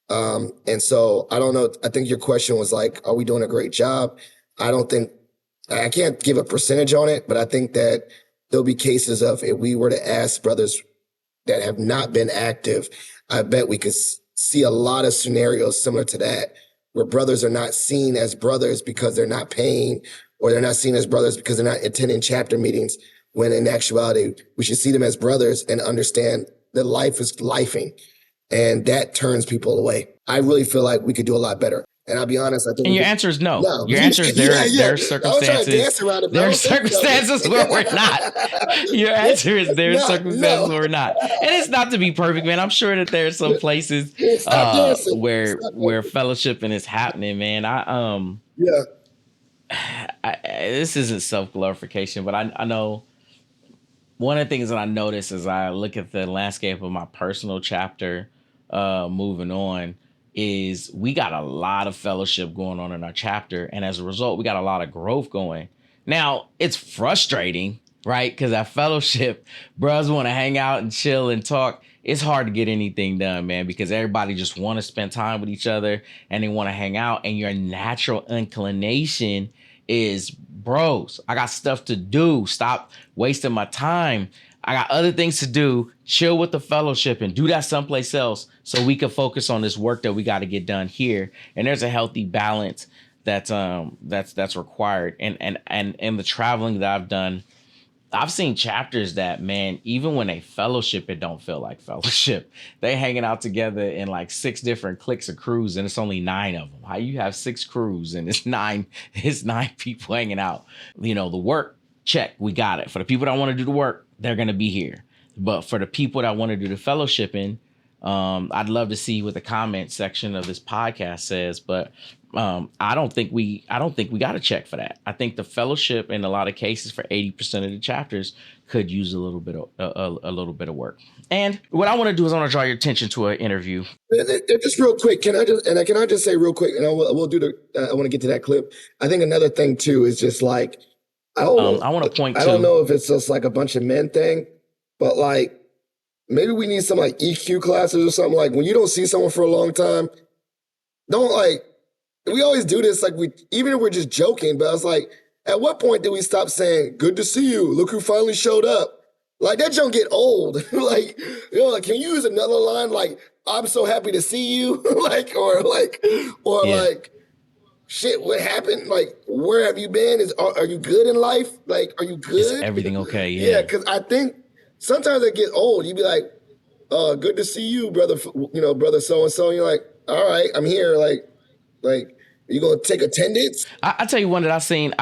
And so I don't know. I think your question was like, are we doing a great job? I don't think, I can't give a percentage on it, but I think that there'll be cases of, if we were to ask brothers that have not been active, I bet we could see a lot of scenarios similar to that, where brothers are not seen as brothers because they're not paying, or they're not seen as brothers because they're not attending chapter meetings, when in actuality, we should see them as brothers and understand that life is lifing. And that turns people away. I really feel like we could do a lot better. And I'll be honest, I think And we your could. answer is no. No, Your answer is yeah, yeah. there are I was trying to circumstances. dance around it, but There I are don't think so. circumstances where we're not. Your answer is there are Not, circumstances no. where we're not. And it's not to be perfect, man. I'm sure that there are some places Stop dancing. where Stop where dancing. fellowshipping is happening, man. Yeah. This isn't self glorification, but I know one of the things that I notice as I look at the landscape of my personal chapter, moving on, is we got a lot of fellowship going on in our chapter. And as a result, we got a lot of growth going. Now, it's frustrating, right? Because at fellowship, bros want to hang out and chill and talk. It's hard to get anything done, man, because everybody just want to spend time with each other and they want to hang out. And your natural inclination is, bros, I got stuff to do. Stop wasting my time. I got other things to do. Chill with the fellowship and do that someplace else so we can focus on this work that we got to get done here. And there's a healthy balance that's required. And the traveling that I've done, I've seen chapters that, man, even when they fellowship, it don't feel like fellowship. They hanging out together in like 6 different cliques of crews, and it's only 9 of them. How you have 6 crews and it's nine people hanging out? The work, check, we got it. For the people that want to do the work, they're gonna be here. But for the people that want to do the fellowshipping, I'd love to see what the comment section of this podcast says, but I don't think we got a check for that. I think the fellowship, in a lot of cases, for 80% of the chapters, could use a little bit of work. And what I want to do is I want to draw your attention to an interview. Just real quick, can I just say real quick, and we'll do I want to get to that clip. I think another thing too is just like, I want to point I to. don't know if it's just like a bunch of men thing, but like maybe we need some like EQ classes or something. Like when you don't see someone for a long time, don't like. We always do this, like even if we're just joking, but I was like, at what point do we stop saying, good to see you, look who finally showed up? Like that don't get old. Like, like, can you use another line like, I'm so happy to see you? or Yeah. like, shit, what happened? Like, where have you been? Are you good in life? Like, are you Is good? everything okay? Yeah, Yeah. because I think sometimes I get old. You'd be like, good to see you, brother, brother so-and-so. And you're like, all right, I'm here. Like, you gonna take attendance? I tell you one that I seen.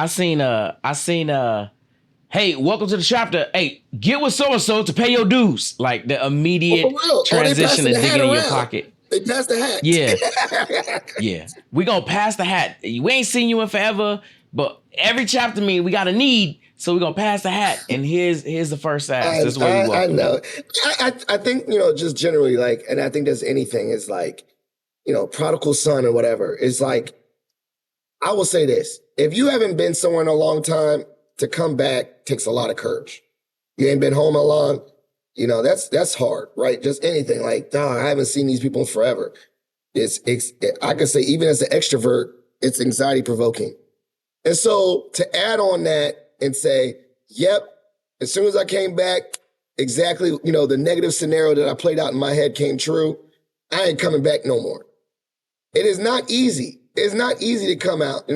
Hey, welcome to the chapter. Hey, get with so and so to pay your dues. Like the Oh, for immediate real? Oh, they transition passing to the hat digging in your around. pocket. They passed the hat. Yeah. Yeah. We gonna pass the hat. We ain't seen you in forever, but every chapter meeting we got a need, so we gonna pass the hat. And here's the first ask. This is where we I welcome know. you. I think just generally like, and I think there's anything is like, prodigal son or whatever. It's like, I will say this: if you haven't been somewhere in a long time, to come back takes a lot of courage. You ain't been home a long. that's hard, right? Just anything like, dog, I haven't seen these people in forever. I could say even as an extrovert, it's anxiety provoking. And so to add on that and say, yep, as soon as I came back, exactly, the negative scenario that I played out in my head came true. I ain't coming back no more. It is not easy. It's not easy to come out,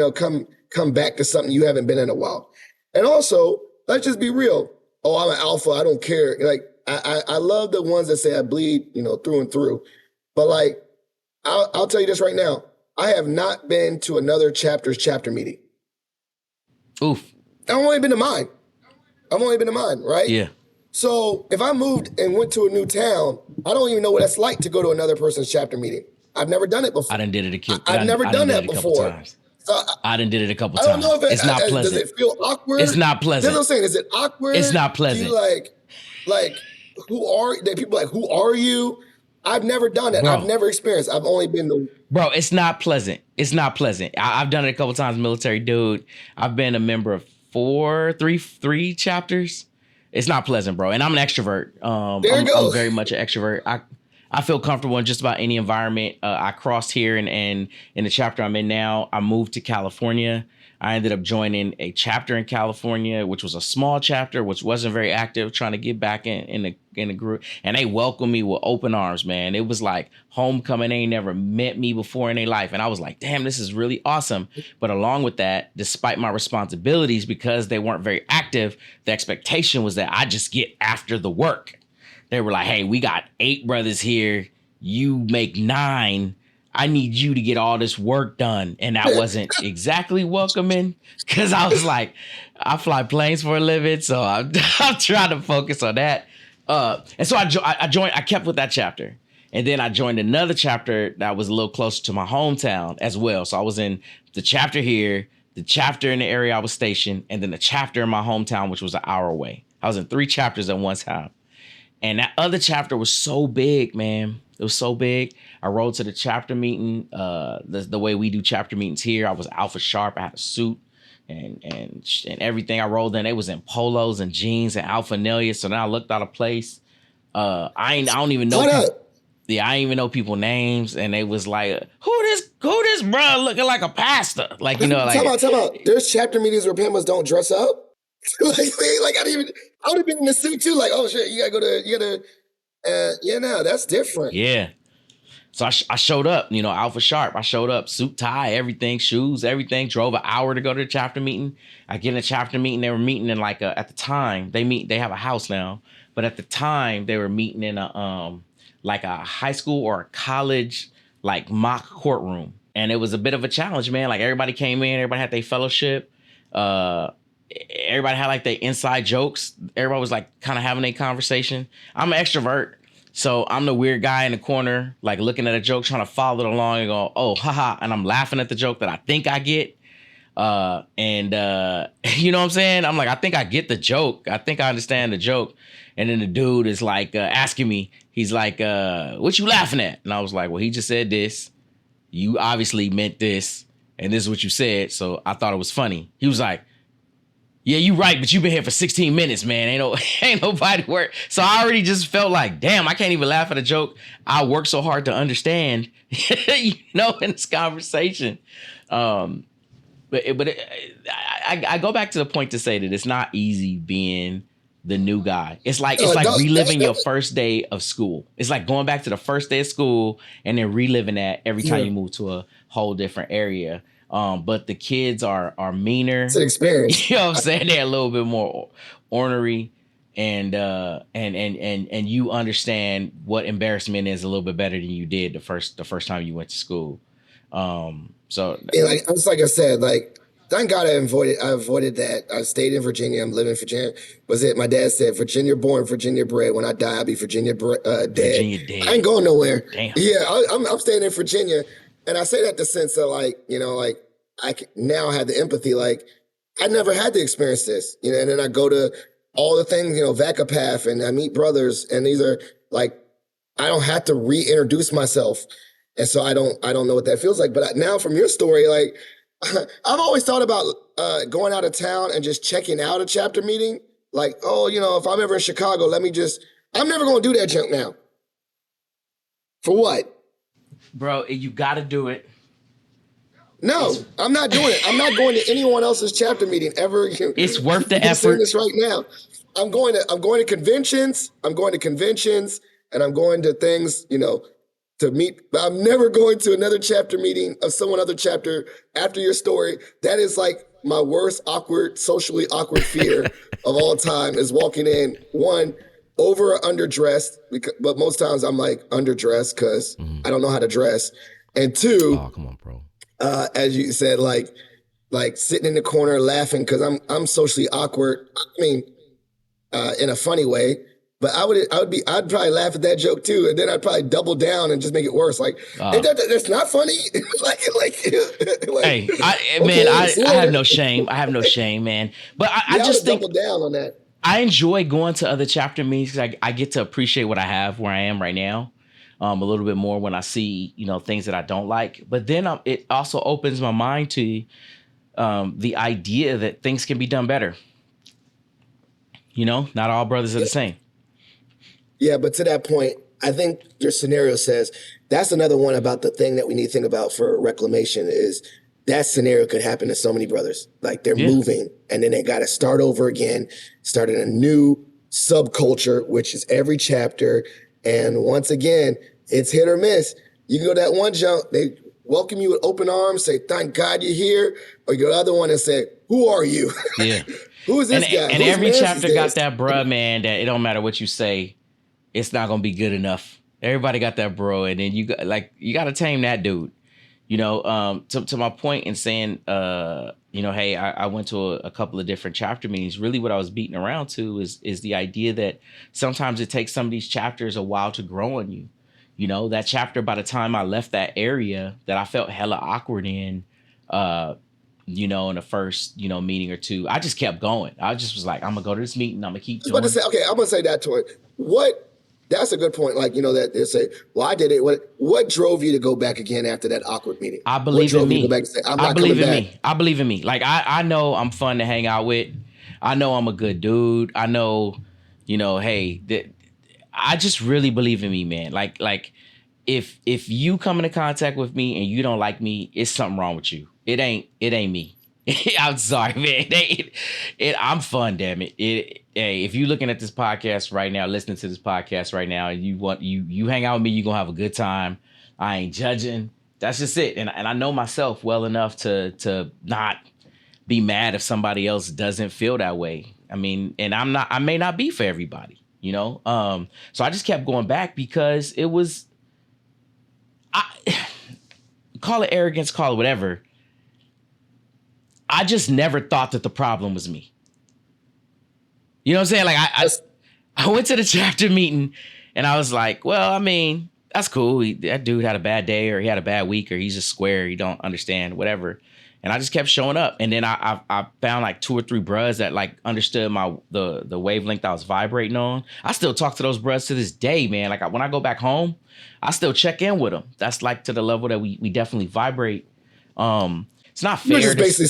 come back to something you haven't been in a while. And also, let's just be real. Oh, I'm an alpha. I don't care. Like I love the ones that say I bleed, through and through. But like, I'll tell you this right now. I have not been to another chapter meeting. Oof. I've only been to mine. Right? Yeah. So if I moved and went to a new town, I don't even know what that's like to go to another person's chapter meeting. I've never done it before. I done did it a couple. I've never done that a couple before. times. So I done did it a couple I don't times. know if It's not does pleasant. it feel awkward? It's not pleasant. That's what I'm saying. Is it awkward? It's not pleasant. Do you like who are they? People like, who are you? I've never done that. Bro. I've never experienced. I've only been to. Bro, it's not pleasant. It's not pleasant. I've done it a couple times, military dude. I've been a member of three chapters. It's not pleasant, bro. And I'm an extrovert. I'm very much an extrovert. I feel comfortable in just about any environment. I crossed here and in the chapter I'm in now, I moved to California. I ended up joining a chapter in California, which was a small chapter, which wasn't very active, trying to get back in the group. And they welcomed me with open arms, man. It was like homecoming. They ain't never met me before in their life. And I was like, damn, this is really awesome. But along with that, despite my responsibilities, because they weren't very active, the expectation was that I just get after the work. They were like, hey, we got 8 brothers here. You make 9. I need you to get all this work done. And that wasn't exactly welcoming because I was like, I fly planes for a living. So I'm trying to focus on that. And so I kept with that chapter. And then I joined another chapter that was a little closer to my hometown as well. So I was in the chapter here, the chapter in the area I was stationed, and then the chapter in my hometown, which was an hour away. I was in 3 chapters at one time. And that other chapter was so big, man. It was so big. I rode to the chapter meeting. The way we do chapter meetings here, I was Alpha Sharp. I had a suit and everything. I rolled in. They was in polos and jeans and alpha-nalia. So then I looked out of place. I don't even know. I didn't even know people's names. And they was like, who this bro looking like a pastor? Like, Time out. There's chapter meetings where Pamas don't dress up. I would have been in the suit too. Like, oh shit, no, that's different. Yeah. So I showed up, Alpha Sharp. I showed up, suit, tie, everything, shoes, everything. Drove an hour to go to the chapter meeting. I get in a chapter meeting. They were meeting in at the time they have a house now, but at the time they were meeting in a high school or a college mock courtroom, and it was a bit of a challenge, man. Like everybody came in, everybody had their fellowship. Everybody had their inside jokes. Everybody was kind of having a conversation. I'm an extrovert, so I'm the weird guy in the corner, looking at a joke, trying to follow it along and go, oh, haha, and I'm laughing at the joke that I think I get. You know what I'm saying? I'm like, I think I get the joke. I think I understand the joke. And then the dude is asking me, he's like, what you laughing at? And I was like, well, he just said this. You obviously meant this. And this is what you said. So I thought it was funny. He was like, yeah, you right, but you've been here for 16 minutes, man. Ain't nobody work. So I already just felt like, damn, I can't even laugh at a joke I worked so hard to understand, in this conversation. I go back to the point to say that it's not easy being the new guy. It's like reliving your first day of school. It's like going back to the first day of school and then reliving that every time you move to a whole different area. But the kids are meaner. It's an experience. You know what I'm saying? They're a little bit more ornery, and you understand what embarrassment is a little bit better than you did the first time you went to school. So it's like I said, thank God I avoided that. I stayed in Virginia. I'm living in Virginia. Was it? My dad said, Virginia born, Virginia bred. When I die, I'll be Virginia dead. Virginia dead. I ain't going nowhere. Damn. Yeah, I'm staying in Virginia. And I say that in the sense of I now have the empathy. I never had to experience this, and then I go to all the things, Vacapath, and I meet brothers, and these are I don't have to reintroduce myself. And so I don't know what that feels like. But now from your story, I've always thought about going out of town and just checking out a chapter meeting. If I'm ever in Chicago, let me just I'm never going to do that junk now. For what? Bro, you got to do it. No, I'm not doing it. I'm not going to anyone else's chapter meeting ever. It's worth the I'm saying effort. this right now. I'm going to conventions. I'm going to conventions, and I'm going to things, to meet. I'm never going to another chapter meeting of someone other chapter after your story. That is like my worst socially awkward fear of all time is walking in, one, over or underdressed, but most times I'm like underdressed because I don't know how to dress. And two, Oh, come on, bro. as you said, like sitting in the corner laughing because I'm socially awkward. I mean, in a funny way. But I'd probably laugh at that joke too, and then I'd probably double down and just make it worse. Like, that's not funny. Hey, okay, man, I have later. no shame. I have no shame, man. But I Yeah, I just would think double down on that. I enjoy going to other chapter meetings because I get to appreciate what I have where I am right now. A little bit more when I see, things that I don't like. But then it also opens my mind to the idea that things can be done better. Not all brothers are the same. Yeah, but to that point, I think your scenario says that's another one about the thing that we need to think about for reclamation is that scenario could happen to so many brothers. Like they're Yeah. moving and then they got to start over again, start in a new subculture, which is every chapter. And once again, it's hit or miss. You can go to that one jump, they welcome you with open arms, say, thank God you're here. Or you go to the other one and say, who are you? Yeah. Who is And this guy? and Whose every mess is chapter got this? that bruh, man, that it don't matter what you say, it's not gonna be good enough. Everybody got that bro, and then you got to tame that dude. To my point in saying, hey, I went to a couple of different chapter meetings. Really, what I was beating around to is the idea that sometimes it takes some of these chapters a while to grow on you. That chapter, by the time I left that area that I felt hella awkward in, in the first, meeting or two, I just kept going. I just was like, I'm gonna go to this meeting. I'm gonna keep I was about to doing. say, okay, I'm gonna say that to it. That's a good point. Like, that they say, well, I did it. What drove you to go back again after that awkward meeting? I What believe in drove you to go me. back and say, I'm I not coming believe in back? me. I believe in me. Like I know I'm fun to hang out with. I know I'm a good dude. I know, hey, I just really believe in me, man. Like if you come into contact with me and you don't like me, it's something wrong with you. It ain't me. I'm sorry, man. I'm fun, damn it. Hey, if you're looking at this podcast right now, listening to this podcast right now, and you hang out with me, you're gonna have a good time. I ain't judging. That's just it. And I know myself well enough to not be mad if somebody else doesn't feel that way. I mean, and I may not be for everybody, So I just kept going back because it was call it arrogance, call it whatever. I just never thought that the problem was me. You know what I'm saying? Like I went to the chapter meeting and I was like, well, I mean, that's cool. That dude had a bad day or he had a bad week or he's just square. He don't understand, whatever. And I just kept showing up. And then I found like 2 or 3 bruhs that like understood the wavelength I was vibrating on. I still talk to those bruhs to this day, man. Like when I go back home, I still check in with them. That's like to the level that we definitely vibrate. It's not fair. You're just basically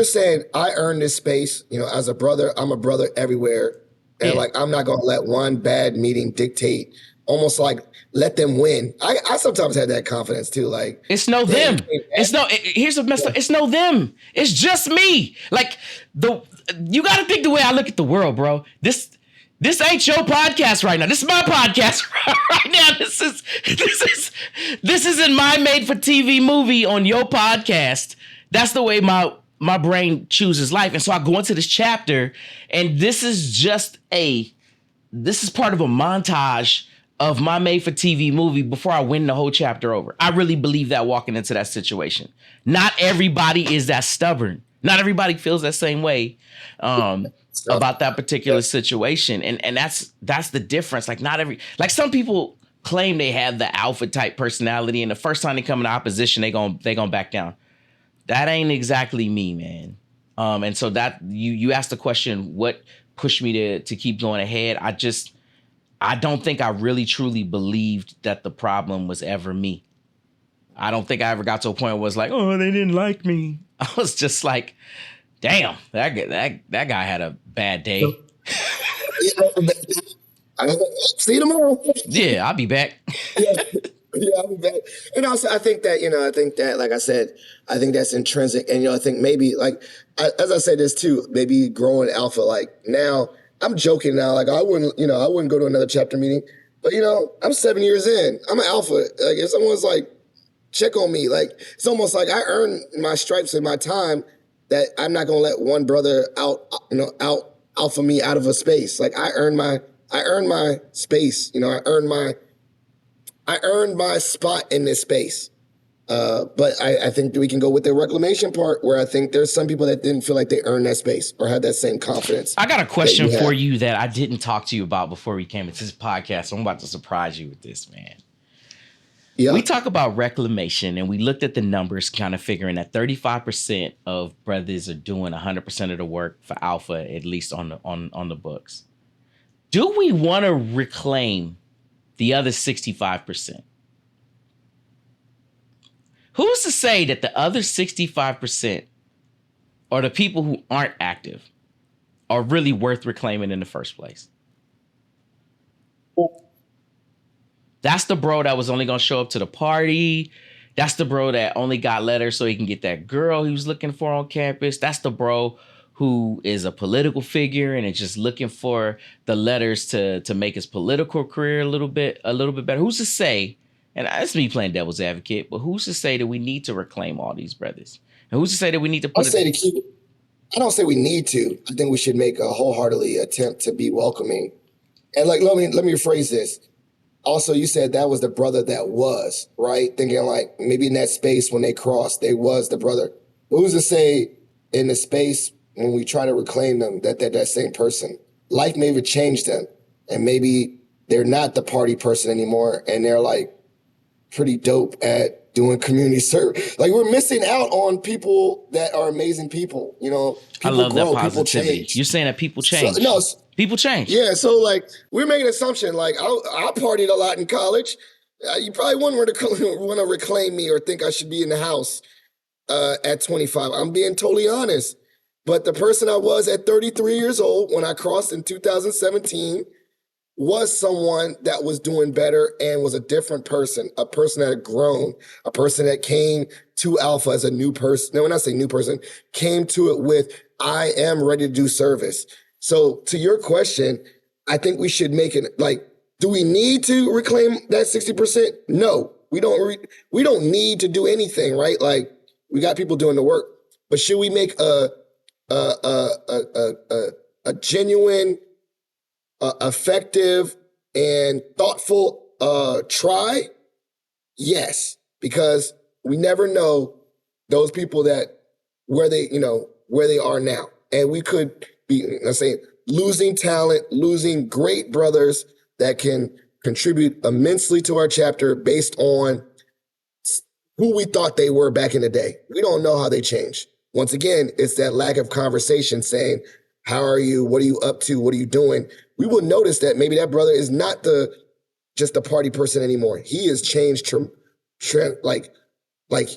saying, I earned this space, as a brother, I'm a brother everywhere. And Yeah. like, I'm not going to let one bad meeting dictate, almost like let them win. I sometimes had that confidence too. Like it's no them. Here's a mess up. It's no them. It's just me. Like you got to think the way I look at the world, bro. This ain't your podcast right now. This is my podcast right now. This isn't my made for TV movie on your podcast. That's the way my brain chooses life. And so I go into this chapter and this is part of a montage of my made for TV movie before I win the whole chapter over. I really believe that walking into that situation. Not everybody is that stubborn. Not everybody feels that same way about that particular situation. And that's the difference. Like some people claim they have the alpha type personality and the first time they come in opposition, they gonna back down. That ain't exactly me, man. And so that you asked the question, what pushed me to keep going ahead? I don't think I really truly believed that the problem was ever me. I don't think I ever got to a point where it was like, oh, they didn't like me. I was just like, damn, that guy had a bad day. I see you tomorrow. Yeah, I'll be back. Yeah, yeah, I'll be back. And also, I think that I think that, like I said, I think that's intrinsic. And I think maybe like as I said this too, maybe growing alpha. Like now, I'm joking now. Like I wouldn't go to another chapter meeting. But I'm 7 years in. I'm an alpha. Like if someone's like, check on me, like it's almost like I earned my stripes and my time. That I'm not gonna let one brother out alpha me out of a space. Like I earned my space. I earned my spot in this space. But I think we can go with the reclamation part, where I think there's some people that didn't feel like they earned that space or had that same confidence I got a that question you for have. you that I didn't talk to you about before we came into this podcast. So I'm about to surprise you with this, man. We Yeah, talk about reclamation, and we looked at the numbers, kind of figuring that 35% of brothers are doing 100% of the work for Alpha, at least on the books. Do we want to reclaim the other 65%? Who's to say that the other 65%, or the people who aren't active, are really worth reclaiming in the first place? That's the bro that was only going to show up to the party. That's the bro that only got letters so he can get that girl he was looking for on campus. That's the bro who is a political figure and is just looking for the letters to make his political career a little bit better. Who's to say, and that's me playing devil's advocate, but who's to say that we need to reclaim all these brothers? And who's to say that we need to I put say it? to keep. I don't say we need to. I think we should make a wholeheartedly attempt to be welcoming. And like, let me rephrase this. Also, you said that was the brother that was, right? Thinking like maybe in that space when they crossed, they was the brother. But who's to say in the space when we try to reclaim them that they're that same person? Life may have changed them, and maybe they're not the party person anymore, and they're like pretty dope at doing community service. Like we're missing out on people that are amazing people. I People love that grow, people positivity. change. You're saying that people So change. no, People change. yeah, so like we're making an assumption. Like I partied a lot in college. You probably wouldn't want to reclaim me or think I should be in the house at 25. I'm being totally honest. But the person I was at 33 years old when I crossed in 2017 was someone that was doing better and was a different person, a person that had grown, a person that came to Alpha as a new person. No, when I say new person, came to it with, I am ready to do service. So to your question, I think we should make it like, do we need to reclaim that 60%? No, we don't. We don't need to do anything, right? Like we got people doing the work, but should we make a, a, a, a, a genuine effective and thoughtful try? Yes, because we never know those people that where they are now, and we could be, let's say, losing talent, losing great brothers that can contribute immensely to our chapter based on who we thought they were back in the day. We don't know how they changed. Once again, it's that lack of conversation saying, how are you? What are you up to? What are you doing? We will notice that maybe that brother is not just a party person anymore. He has changed like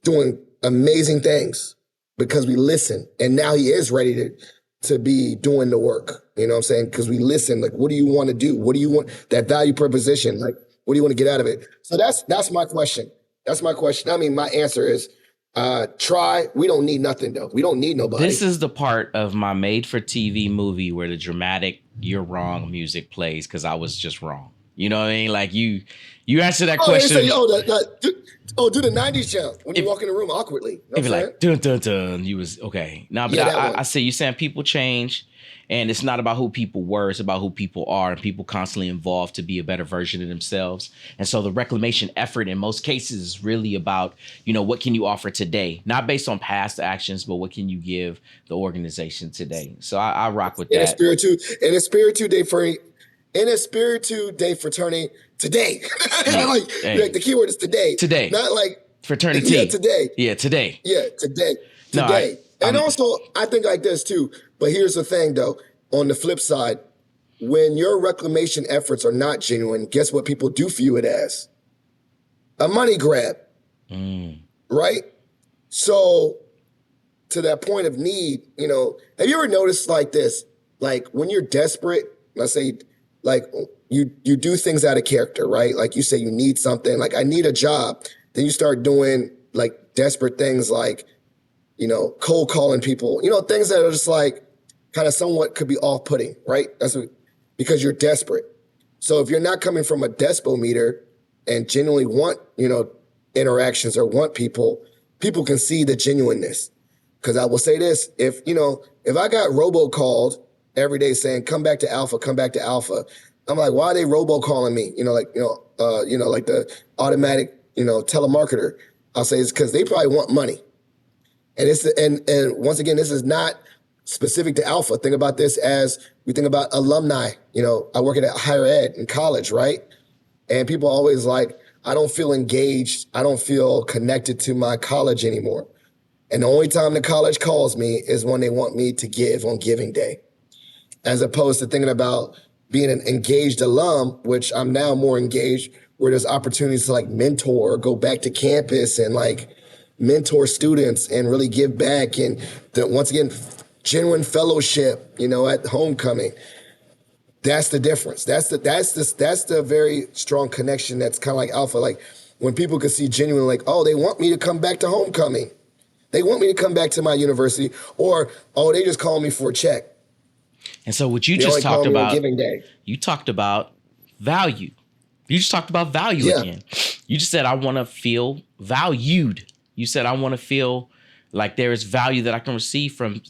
doing amazing things because we listen. And now he is ready to be doing the work. You know what I'm saying? Because we listen. Like, what do you want to do? What do you want? That value proposition. Like, what do you want to get out of it? So that's my question. That's my question. I mean, my answer is try. We don't need nothing though. We don't need nobody. This is the part of my made for TV movie where the dramatic "you're wrong" music plays because I was just wrong. You know what I mean? Like you answer that Oh, they question. say, do the 90s jump when you walk in the room awkwardly. You know what It'd I'm be saying? like dun dun dun. You was okay. No, but Yeah, that I one. say you saying people change, and it's not about who people were. It's about who people are, and people constantly evolve to be a better version of themselves. And so the reclamation effort in most cases is really about what can you offer today, not based on past actions, but what can you give the organization today. So I rock with In a that. spiritu, in a spiritu day for in a spiritu day fraternity today. Yeah. Like Hey, the keyword is today, today not like yeah, fraternity. today. Yeah, today. Yeah, today. No, Today. And I'm also I think like this too. But here's the thing though, on the flip side, when your reclamation efforts are not genuine, guess what people do view it as? A money grab, right? So to that point of need, have you ever noticed like this? Like when you're desperate, let's say like you do things out of character, right? Like you say you need something, like I need a job. Then you start doing like desperate things like, cold calling people, things that are just like kind of somewhat could be off-putting, right? Because you're desperate. So if you're not coming from a despo meter and genuinely want, interactions or want people, people can see the genuineness. Because I will say this, if I got robocalled every day saying, come back to Alpha, I'm like, why are they robocalling me? Like the automatic, telemarketer. I'll say it's because they probably want money. And once again, this is not specific to Alpha. Think about this as we think about alumni. I work at higher ed in college, right? And people are always like, I don't feel engaged. I don't feel connected to my college anymore. And the only time the college calls me is when they want me to give on giving day, as opposed to thinking about being an engaged alum, which I'm now more engaged, where there's opportunities to like mentor or go back to campus and like mentor students and really give back. And once again, genuine fellowship, at homecoming. That's the difference. That's the very strong connection. That's kind of like Alpha. Like when people can see genuine, like, oh, they want me to come back to homecoming. They want me to come back to my university, or, oh, they just call me for a check. And so what you They just only call talked me on about, giving day. you talked about value. You just talked about value Yeah. again. You just said, I want to feel valued. You said, I want to feel like there is value that I can receive from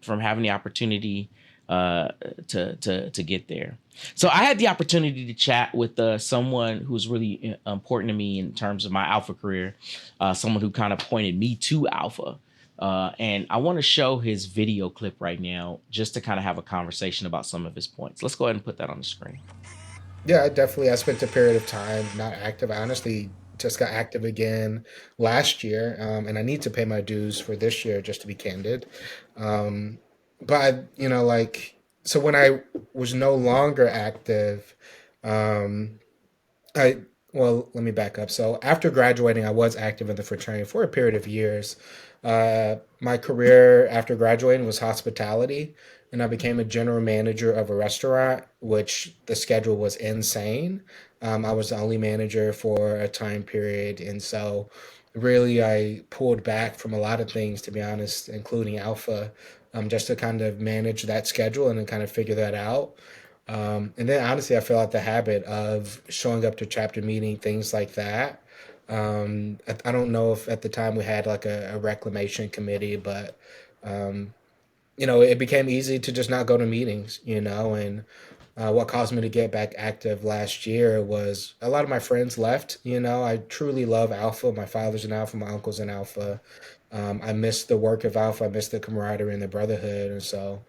having the opportunity to get there. So I had the opportunity to chat with someone who's really important to me in terms of my Alpha career, someone who kind of pointed me to Alpha. And I want to show his video clip right now just to kind of have a conversation about some of his points. Let's go ahead and put that on the screen. Yeah, I spent a period of time not active. I honestly just got active again last year, and I need to pay my dues for this year, just to be candid. Um, so when I was no longer active, um, I well, let me back up. So after graduating, I was active in the fraternity for a period of years. My career after graduating was hospitality, and I became a general manager of a restaurant, which the schedule was insane. I was the only manager for a time period, and so really I pulled back from a lot of things, to be honest, including Alpha, just to kind of manage that schedule and then kind of figure that out. And then honestly, I fell out the habit of showing up to chapter meeting, things like that. I don't know if at the time we had like a reclamation committee, but it became easy to just not go to meetings, and what caused me to get back active last year was a lot of my friends left. I truly love Alpha. My father's an Alpha, my uncle's an Alpha. I miss the work of Alpha. I miss the camaraderie and the brotherhood, and so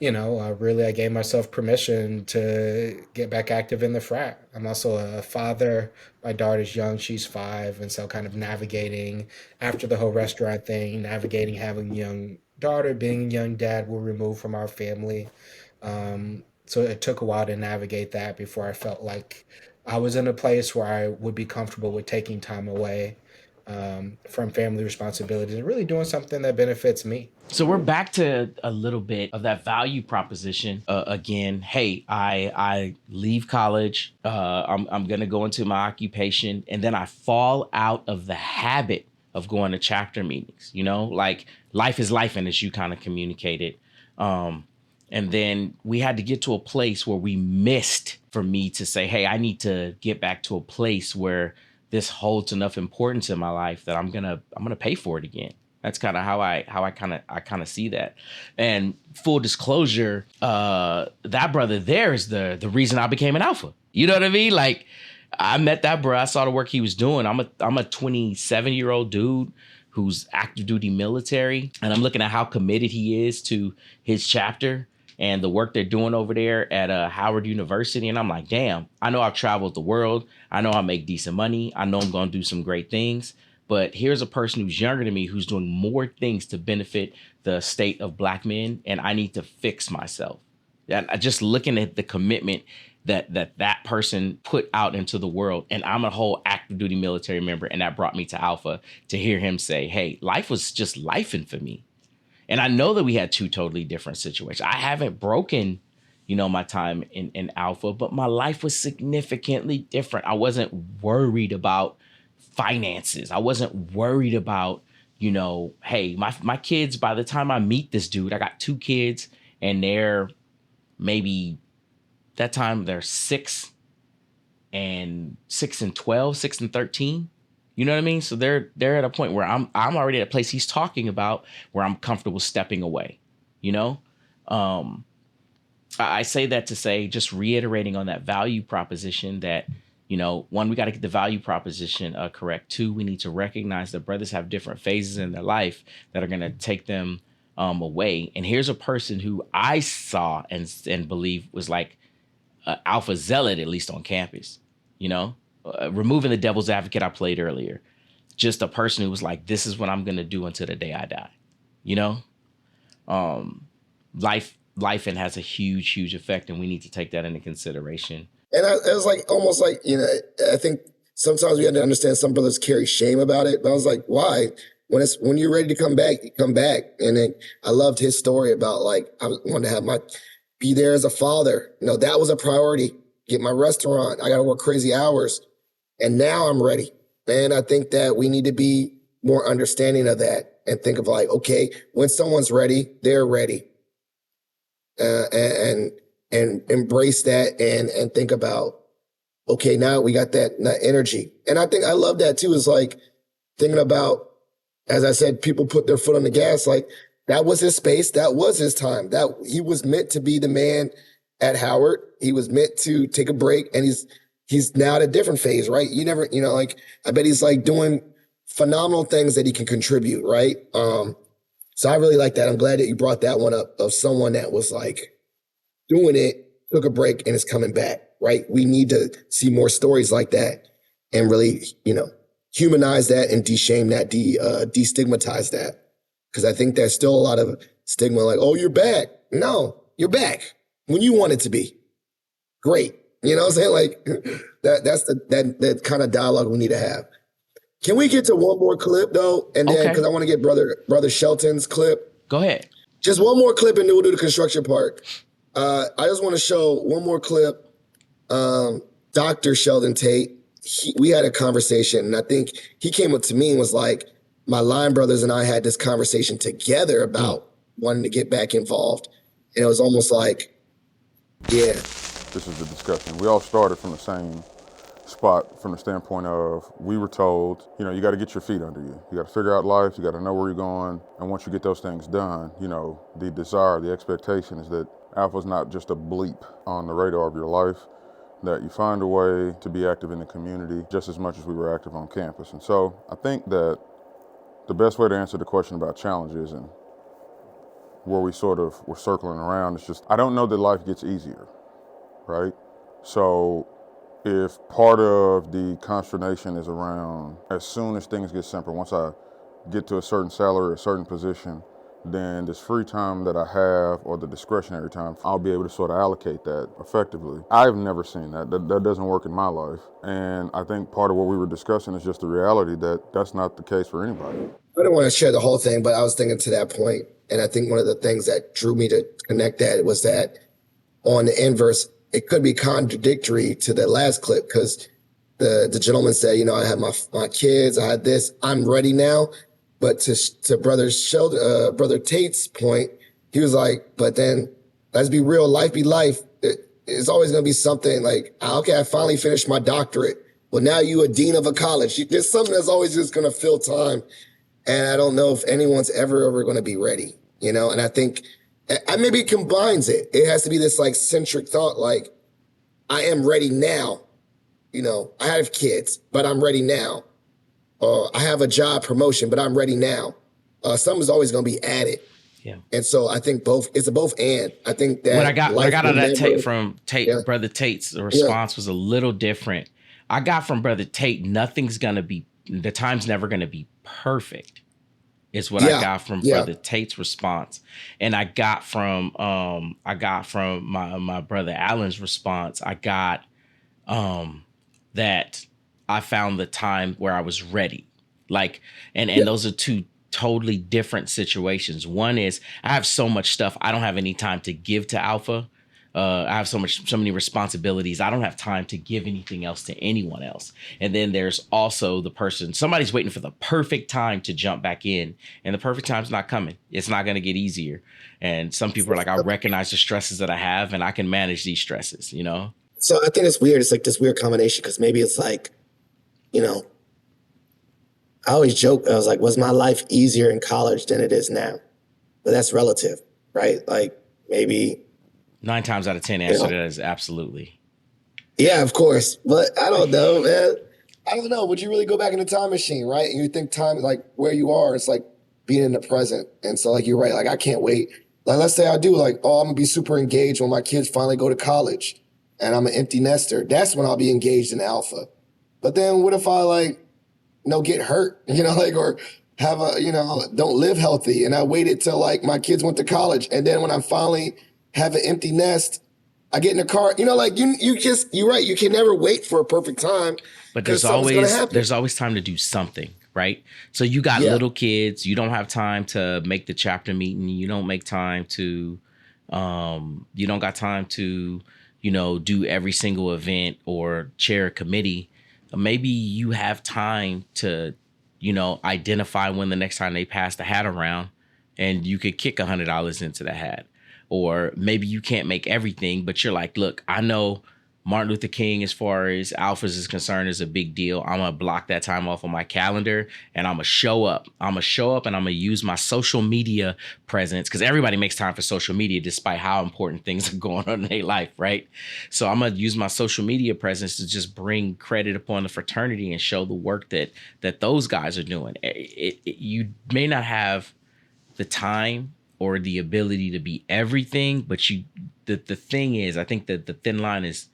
really, I gave myself permission to get back active in the frat. I'm also a father. My daughter's young, she's 5. And so, kind of navigating after the whole restaurant thing, navigating having a young daughter, being a young dad, we're removed from our family. So, it took a while to navigate that before I felt like I was in a place where I would be comfortable with taking time away from family responsibilities and really doing something that benefits me. So we're back to a little bit of that value proposition again. Hey, I leave college. I'm gonna go into my occupation, and then I fall out of the habit of going to chapter meetings. Like life is life, and as you kind of communicated. And then we had to get to a place where we missed for me to say, hey, I need to get back to a place where this holds enough importance in my life that I'm gonna pay for it again. That's kind of how I kind of see that. And full disclosure, that brother there is the reason I became an Alpha. You know what I mean? Like I met that bro. I saw the work he was doing. I'm a 27-year-old dude who's active duty military, and I'm looking at how committed he is to his chapter and the work they're doing over there at Howard University. And I'm like, damn, I know I've traveled the world. I know I make decent money. I know I'm going to do some great things. But here's a person who's younger than me who's doing more things to benefit the state of Black men, and I need to fix myself. And just looking at the commitment that person put out into the world, and I'm a whole active duty military member, and that brought me to Alpha to hear him say, hey, life was just lifing for me. And I know that we had two totally different situations. I haven't broken, my time in Alpha, but my life was significantly different. I wasn't worried about finances. I wasn't worried about, hey, my kids, by the time I meet this dude, I got 2 kids and they're maybe that time they're 6 and 12, 6 and 13. You know what I mean? So they're at a point where I'm already at a place he's talking about where I'm comfortable stepping away, you know? I say that to say, just reiterating on that value proposition that, one, we got to get the value proposition correct. 2, we need to recognize that brothers have different phases in their life that are going to take them away. And here's a person who I saw and believe was like alpha zealot, at least on campus, removing the devil's advocate I played earlier. Just a person who was like, this is what I'm going to do until the day I die, life and has a huge effect, and we need to take that into consideration. And I was like, almost like, I think sometimes we have to understand some brothers carry shame about it. But I was like, why? When you're ready to come back, you come back. And then I loved his story about like, I wanted to be there as a father. That was a priority. Get my restaurant. I got to work crazy hours. And now I'm ready. And I think that we need to be more understanding of that and think of like, okay, when someone's ready, they're ready. And embrace that and think about, okay, now we got that energy. And I think I love that too, is like thinking about, as I said, people put their foot on the gas, like that was his space. That was his time. That he was meant to be the man at Howard. He was meant to take a break, and he's now at a different phase, right? You never, like, I bet he's like doing phenomenal things that he can contribute, right? So I really like that. I'm glad that you brought that one up, of someone that was like doing it, took a break, and is coming back, right? We need to see more stories like that and really, humanize that and de-shame that, destigmatize that. Because I think there's still a lot of stigma like, oh, you're back. No, you're back when you want it to be. Great. You know what I'm saying? Like that's that kind of dialogue we need to have. Can we get to one more clip though? And then, because I want to get brother Shelton's clip. Go ahead. Just one more clip and then we'll do the construction part. I just want to show one more clip. Dr. Sheldon Tate, we had a conversation, and I think he came up to me and was like, my line brothers and I had this conversation together about wanting to get back involved. And it was almost like, yeah. This is the discussion. We all started from the same spot from the standpoint of, we were told, you got to get your feet under you. You got to figure out life. You got to know where you're going. And once you get those things done, the desire, the expectation is that Alpha's not just a bleep on the radar of your life, that you find a way to be active in the community just as much as we were active on campus. And so I think that the best way to answer the question about challenges and where we sort of were circling around is just, I don't know that life gets easier, right? So if part of the consternation is around, as soon as things get simple, once I get to a certain salary, a certain position, then this free time that I have, or the discretionary time, I'll be able to sort of allocate that effectively. I've never seen that. That doesn't work in my life. And I think part of what we were discussing is just the reality that that's not the case for anybody. I don't want to share the whole thing, but I was thinking to that point, and I think one of the things that drew me to connect that was that on the inverse, it could be contradictory to the last clip, because the gentleman said, I had my kids, I had this, I'm ready now. But to brother Tate's point, he was like, but then let's be real, life be life. It's always going to be something like, okay, I finally finished my doctorate. Well, now you a dean of a college. There's something that's always just going to fill time. And I don't know if anyone's ever going to be ready, And I think maybe it combines it. It has to be this like centric thought, like, I am ready now. I have kids, but I'm ready now. I have a job promotion, but I'm ready now. Something's always going to be added. Yeah. And so I think it's a both and. I think that what I got out of that Tate from Tate, yeah. Brother Tate's response was a little different. I got from Brother Tate, the time's never going to be perfect, is what I got from Brother Tate's response. And I got from my brother Allen's response, I got that I found the time where I was ready. Like, and those are two totally different situations. One is I have so much stuff, I don't have any time to give to Alpha. I have so many responsibilities. I don't have time to give anything else to anyone else. And then there's also the person, somebody's waiting for the perfect time to jump back in, and the perfect time's not coming. It's not going to get easier. And some people are like, I recognize the stresses that I have and I can manage these stresses, you know? So I think it's weird. It's like this weird combination because maybe it's like, you know, I always joke. I was like, was my life easier in college than it is now? But that's relative, right? Like maybe, 9 times out of 10 you answer to know, that is absolutely. yeah, of course. But I don't know, man. I don't know. Would you really go back in the time machine, right? And you think time, like where you are, it's like being in the present. And so, like, you're right. Like, I can't wait. Like, let's say I do, like, oh, I'm gonna be super engaged when my kids finally go to college and I'm an empty nester. That's when I'll be engaged in alpha. But then what if I, like, get hurt, like, or have don't live healthy. And I waited till like my kids went to college. And then when I finally have an empty nest, I get in the car, like you're right. You can never wait for a perfect time But because something's going to happen. there's always time to do something, right? So you got Yeah. little kids, you don't have time to make the chapter meeting, you don't make time to you don't got time to, do every single event or chair a committee. Maybe you have time to, identify when the next time they pass the hat around and you could kick $100 into the hat. Or maybe you can't make everything, but you're like, look, I know Martin Luther King, as far as Alphas is concerned, is a big deal. I'm gonna block that time off on my calendar and I'm gonna show up. I'm gonna show up and I'm gonna use my social media presence, because everybody makes time for social media despite how important things are going on in their life, right? So I'm gonna use my social media presence to just bring credit upon the fraternity and show the work that those guys are doing. You may not have the time or the ability to be everything, but the thing is, I think that the thin line is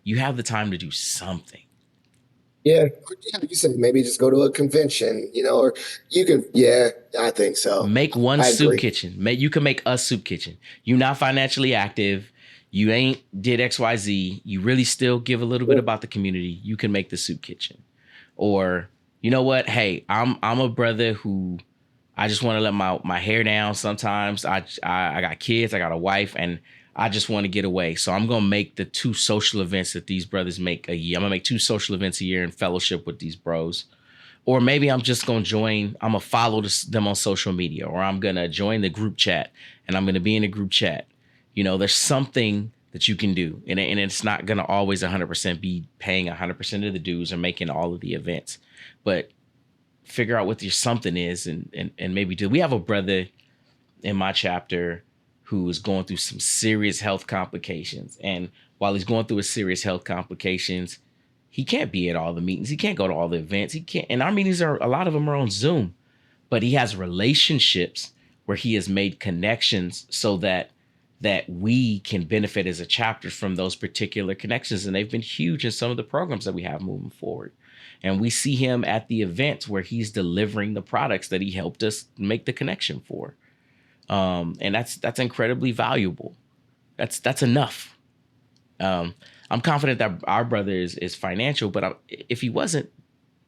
you have the time to do something. Yeah. Like you said, maybe just go to a convention, or you can, yeah, I think so. Make one I soup agree. kitchen. You can make a soup kitchen. You not financially active. You ain't did XYZ. You really still give a little bit about the community. You can make the soup kitchen. Or you know what? Hey, I'm a brother who I just want to let my hair down sometimes. I got kids, I got a wife, and I just want to get away. So I'm gonna make the 2 social events that these brothers make a year. I'm gonna make 2 social events a year in fellowship with these bros. Or maybe I'm just gonna join. I'm gonna follow them on social media, or I'm gonna join the group chat, and I'm gonna be in a group chat. There's something that you can do, and it's not gonna always 100% be paying 100% of the dues or making all of the events, but figure out what your something is, and maybe do. We have a brother in my chapter who is going through some serious health complications. And while he's going through his serious health complications, he can't be at all the meetings. He can't go to all the events. He can't. And our meetings are, a lot of them are on Zoom, but he has relationships where he has made connections so that we can benefit as a chapter from those particular connections. And they've been huge in some of the programs that we have moving forward. And we see him at the events where he's delivering the products that he helped us make the connection for. And that's incredibly valuable. That's enough. I'm confident that our brother is financial, but if he wasn't,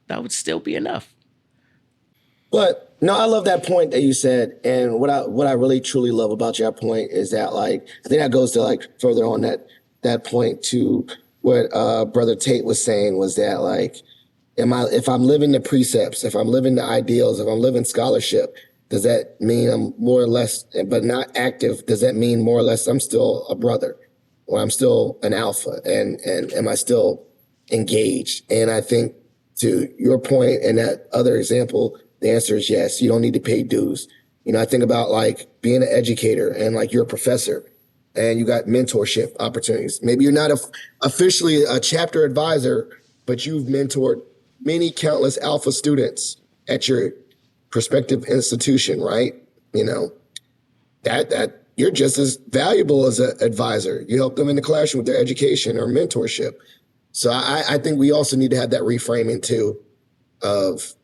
that would still be enough. But no, I love that point that you said, and what I really truly love about your point is that, like, I think that goes to like further on that point to what Brother Tate was saying, was that, like, if I'm living the precepts, if I'm living the ideals, if I'm living scholarship, does that mean I'm more or less, but not active? Does that mean more or less I'm still a brother, or I'm still an alpha, and am I still engaged? And I think, to your point and that other example, the answer is yes. You don't need to pay dues. I think about like being an educator, and like you're a professor and you got mentorship opportunities. Maybe you're not officially a chapter advisor, but you've mentored many countless alpha students at your prospective institution, right? You know, that you're just as valuable as an advisor. You help them in the classroom with their education or mentorship. So I think we also need to have that reframing too, of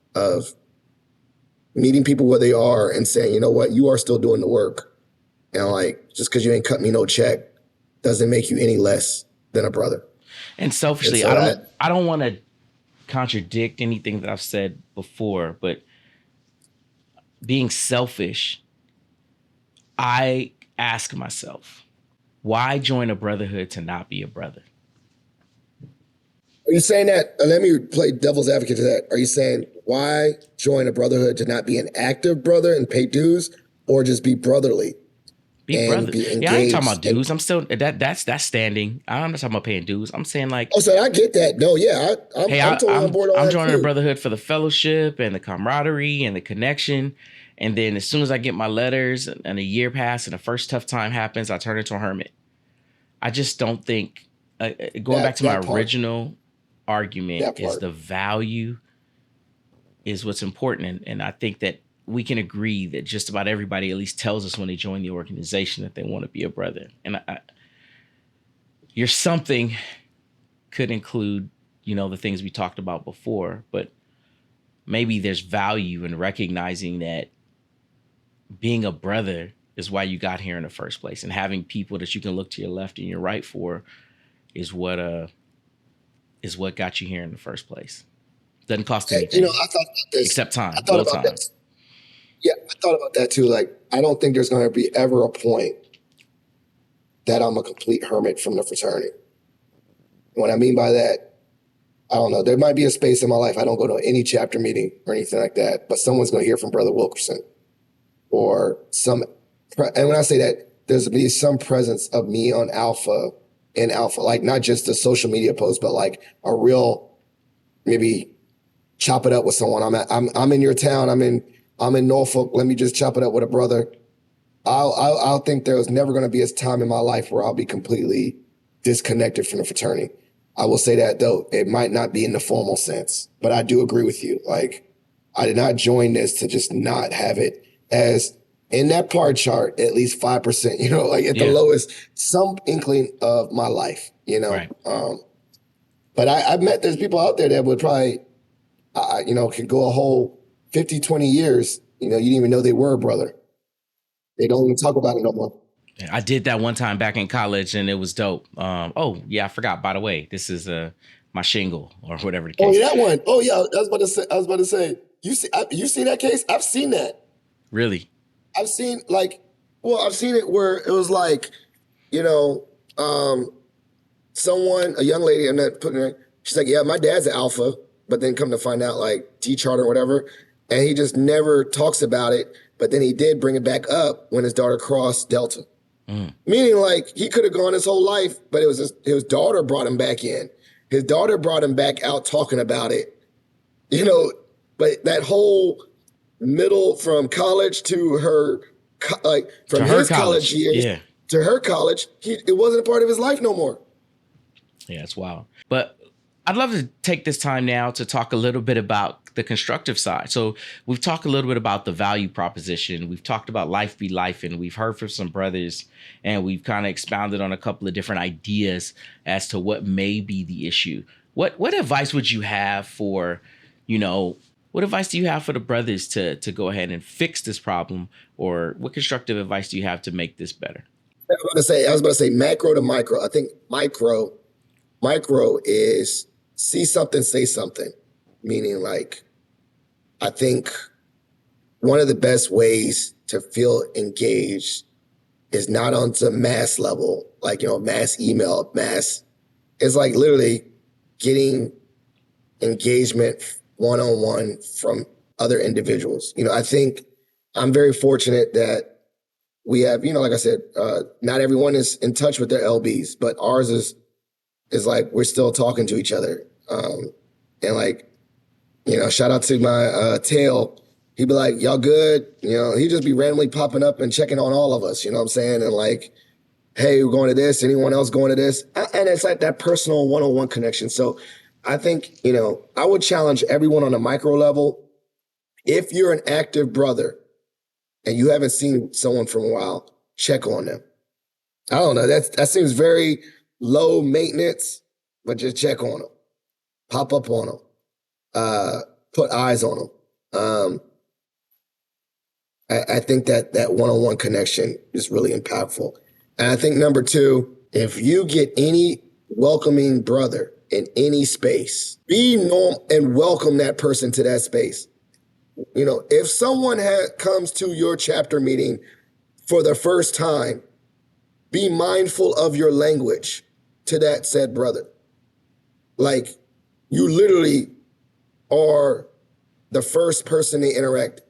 meeting people where they are and saying, you know what, you are still doing the work. Like, just because you ain't cut me no check doesn't make you any less than a brother. And And selfishly, so I don't want to contradict anything that I've said before, but being selfish, I ask myself, Why join a brotherhood to not be a brother? Are you saying that? Let me play devil's advocate to that. Are you saying why join a brotherhood to not be an active brother and pay dues, or just be brotherly Be and brother. be Yeah, I ain't talking about engaged? And dues. I'm still that's standing. I'm not talking about paying dues. I'm saying like, also, I get that. No, yeah, hey, I'm totally on board on I'm that joining a too. brotherhood for the fellowship and the camaraderie and the connection. And then as soon as I get my letters and a year passes and the first tough time happens, I turn into a hermit. I just don't think going back to my That part, original argument that is part. the value is what's important. And I think that we can agree that just about everybody at least tells us when they join the organization that they want to be a brother. And your something could include, the things we talked about before, but maybe there's value in recognizing that being a brother is why you got here in the first place, and having people that you can look to your left and your right for is what got you here in the first place. Doesn't cost anything I thought about this. except I time, a thought little about time. that. Yeah, I thought about that too. Like, I don't think there's going to be ever a point that I'm a complete hermit from the fraternity. What I mean by that, I don't know. There might be a space in my life I don't go to any chapter meeting or anything like that, but someone's going to hear from Brother Wilkerson or some. And when I say that, there's be some presence of me on Alpha in Alpha, like not just a social media post, but like a real maybe chop it up with someone. I'm in your town. I'm in Norfolk. Let me just chop it up with a brother. I'll think there's never going to be a time in my life where I'll be completely disconnected from the fraternity. I will say that though, it might not be in the formal sense, but I do agree with you. Like, I did not join this to just not have it as in that part chart, at least 5%, like at the Yeah, lowest, some inkling of my life. right. But I've met there's people out there that would probably, can go a whole 50, 20 years. You didn't even know they were a brother. They don't even talk about it no more. I did that one time back in college, and it was dope. Oh yeah, I forgot. By the way, this is my shingle or whatever the Oh, case. yeah, that one. Oh, yeah. I was about to say. You see that case? I've seen that. Really? I've seen I've seen it where it was like, you know, um, a young lady, I'm not putting her, she's like, yeah, my dad's an alpha, but then come to find out like T chart or whatever. And he just never talks about it. But then he did bring it back up when his daughter crossed Delta. Meaning like he could have gone his whole life, but his daughter brought him back in. His daughter brought him back out talking about it. You know, but that whole middle from college to her, like To from her his college college? years Yeah. to her college, it wasn't a part of his life no more. Yeah, it's wild. But I'd love to take this time now to talk a little bit about the constructive side. So we've talked a little bit about the value proposition. We've talked about life be life, and we've heard from some brothers, and we've kind of expounded on a couple of different ideas as to what may be the issue. What advice would you have for, what advice do you have for the brothers to go ahead and fix this problem, or what constructive advice do you have to make this better? I was about to say macro to micro. I think micro is see something, say something. Meaning like, I think one of the best ways to feel engaged is not on some mass level, like, mass email, mass. It's like literally getting engagement one on one from other individuals. I think I'm very fortunate that we have, like I said, not everyone is in touch with their LBs, but ours is like we're still talking to each other. And like, shout out to my tail. He'd be like, y'all good? He'd just be randomly popping up and checking on all of us, you know what I'm saying? And like, hey, we're going to this. Anyone else going to this? And it's like that personal one-on-one connection. So I think, I would challenge everyone on a micro level. If you're an active brother and you haven't seen someone for a while, check on them. I don't know. That seems very low maintenance, but just check on them, pop up on them, put eyes on them. I think that one-on-one connection is really impactful. And I think number two, if you get any welcoming brother in any space, be normal and welcome that person to that space. If someone comes to your chapter meeting for the first time, Be mindful of your language to that said brother. Like, you literally are the first person they interact.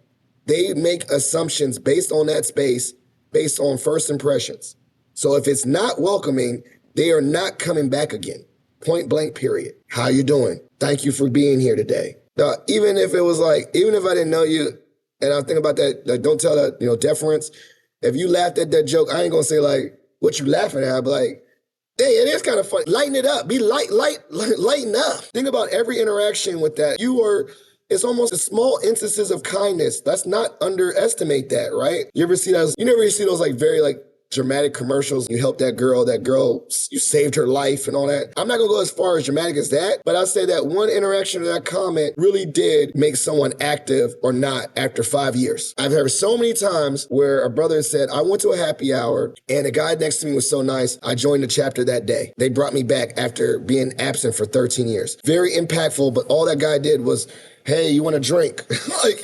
They make assumptions based on that space, based on first impressions. So if it's not welcoming, they are not coming back again. Point blank, period. How you doing? Thank you for being here today. Now, even if it was like, even if I didn't know you, and I think about that, like, don't tell that, deference. If you laughed at that joke, I ain't gonna say like, what you laughing at, but like, dang, it is kind of funny. Lighten it up. Be lighten up. Think about every interaction with that. It's almost small instances of kindness. Let's not underestimate that, right? You never see those like very like dramatic commercials. You help that girl, you saved her life and all that. I'm not gonna go as far as dramatic as that, but I'll say that one interaction or that comment really did make someone active or not after 5 years. I've heard so many times where a brother said, I went to a happy hour and the guy next to me was so nice, I joined the chapter that day. They brought me back after being absent for 13 years. Very impactful, but all that guy did was, hey, you want a drink? Like,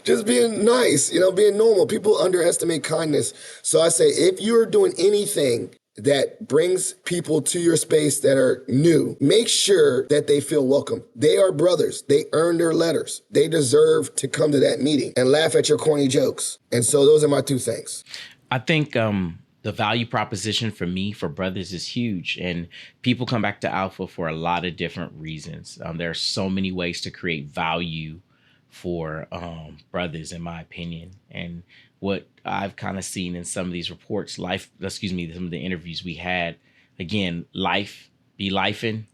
just being nice, being normal. People underestimate kindness. So I say, if you're doing anything that brings people to your space that are new, make sure that they feel welcome. They are brothers. They earn their letters. They deserve to come to that meeting and laugh at your corny jokes. And so those are my 2 things. I think the value proposition for me for brothers is huge, and people come back to Alpha for a lot of different reasons. There are so many ways to create value for brothers, in my opinion. And what I've kind of seen in some of these reports, some of the interviews we had, again, be lifing.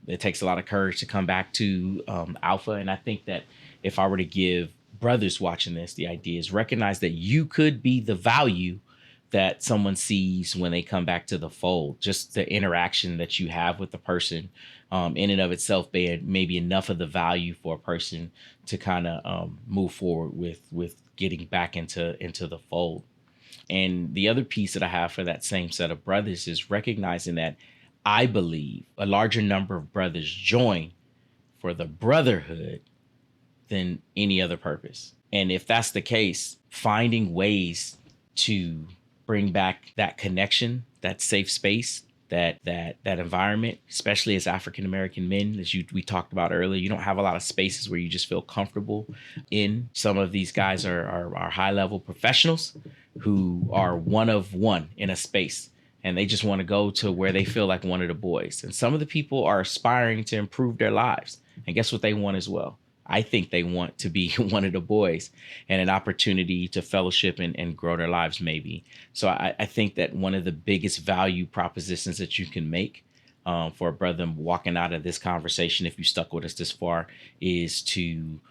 It takes a lot of courage to come back to Alpha, and I think that if I were to give brothers watching this, the idea is recognize that you could be the value that someone sees when they come back to the fold. Just the interaction that you have with the person in and of itself may be enough of the value for a person to kind of move forward with getting back into the fold. And the other piece that I have for that same set of brothers is recognizing that I believe a larger number of brothers join for the brotherhood than any other purpose. And if that's the case, finding ways to bring back that connection, that safe space, that environment, especially as African American men, we talked about earlier, you don't have a lot of spaces where you just feel comfortable in. Some of these guys are high level professionals who are one of one in a space, and they just want to go to where they feel like one of the boys. And some of the people are aspiring to improve their lives, and guess what they want as well? I think they want to be one of the boys and an opportunity to fellowship and grow their lives, maybe. So I think that one of the biggest value propositions that you can make for a brother walking out of this conversation, if you stuck with us this far, is to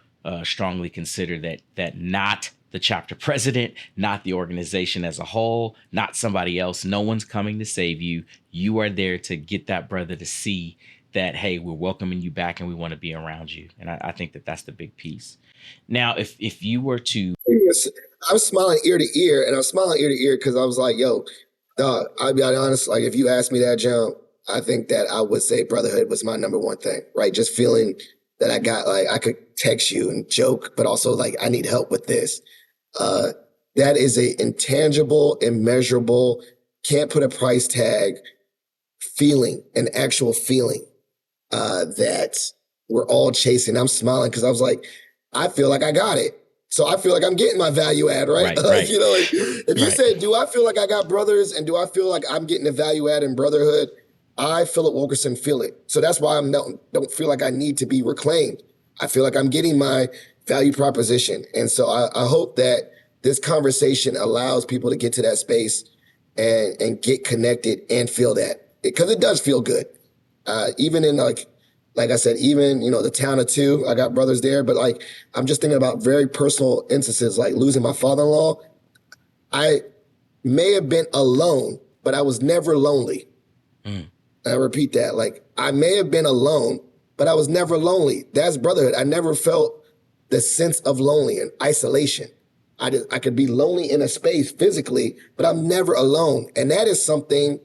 strongly consider that not the chapter president, not the organization as a whole, not somebody else. No one's coming to save you. You are there to get that brother to see that, hey, we're welcoming you back and we want to be around you. And I think that that's the big piece. Now, if you were to... I'm smiling ear to ear, and I'm smiling ear to ear because I was like, yo, dog, I'll be honest, like, if you asked me that, jump, I think that I would say brotherhood was my number one thing, right? Just feeling that I could text you and joke, but also like, I need help with this. That is a intangible, immeasurable, can't put a price tag feeling, an actual feeling that we're all chasing. I'm smiling because I was like, I feel like I got it. So I feel like I'm getting my value add, right? Right. If you said, do I feel like I got brothers and do I feel like I'm getting a value add in brotherhood? I, Philip Wilkerson, feel it. So that's why don't feel like I need to be reclaimed. I feel like I'm getting my value proposition. And so I hope that this conversation allows people to get to that space and get connected and feel that. Because it does feel good. Even in like I said, even, the town of 2, I got brothers there, but like, I'm just thinking about very personal instances, like losing my father-in-law. I may have been alone, but I was never lonely. I repeat that. Like, I may have been alone, but I was never lonely. That's brotherhood. I never felt the sense of lonely and isolation. I could be lonely in a space physically, but I'm never alone. And that is something,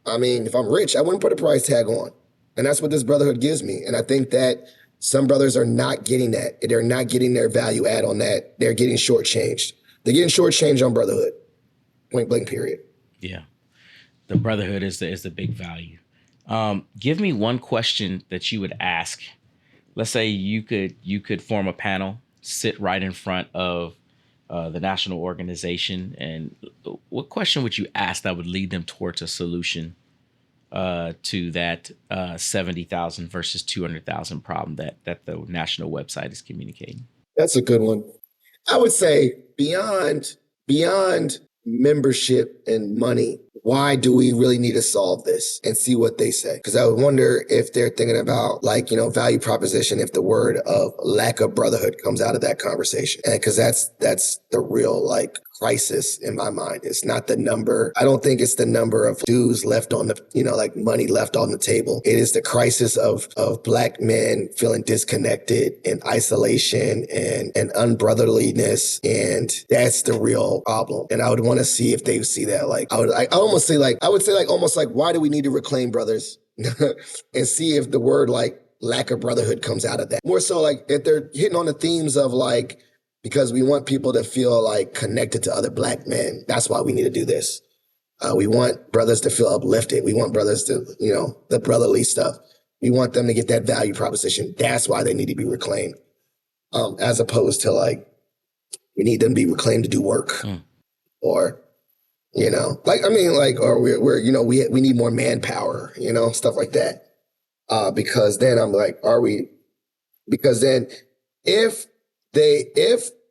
I mean, if I'm rich, I wouldn't put a price tag on. And that's what this brotherhood gives me. And I think that some brothers are not getting that. They're not getting their value add on that. They're getting shortchanged. They're getting shortchanged on brotherhood. point blank period. Yeah. The brotherhood is the big value. Give me one question that you would ask. Let's say you could form a panel, sit right in front of the national organization, and what question would you ask that would lead them towards a solution to that 70,000 versus 200,000 problem that the national website is communicating? That's a good one. I would say beyond membership and money, why do we really need to solve this and see what they say? Because I would wonder if they're thinking about like, value proposition, if the word of lack of brotherhood comes out of that conversation. And because that's the real like crisis in my mind. It's not the number. I don't think it's the number of dues left on the, like money left on the table. It is the crisis of Black men feeling disconnected and isolation and unbrotherliness. And that's the real problem. And I would want to see if they see that. Like, I would say like almost like, why do we need to reclaim brothers? And see if the word like lack of brotherhood comes out of that. More so like if they're hitting on the themes of like, because we want people to feel like connected to other Black men. That's why we need to do this. We want brothers to feel uplifted. We want brothers to, the brotherly stuff. We want them to get that value proposition. That's why they need to be reclaimed. As opposed to like, we need them to be reclaimed to do work. Or, or we need more manpower, stuff like that. Because then I'm like, because then if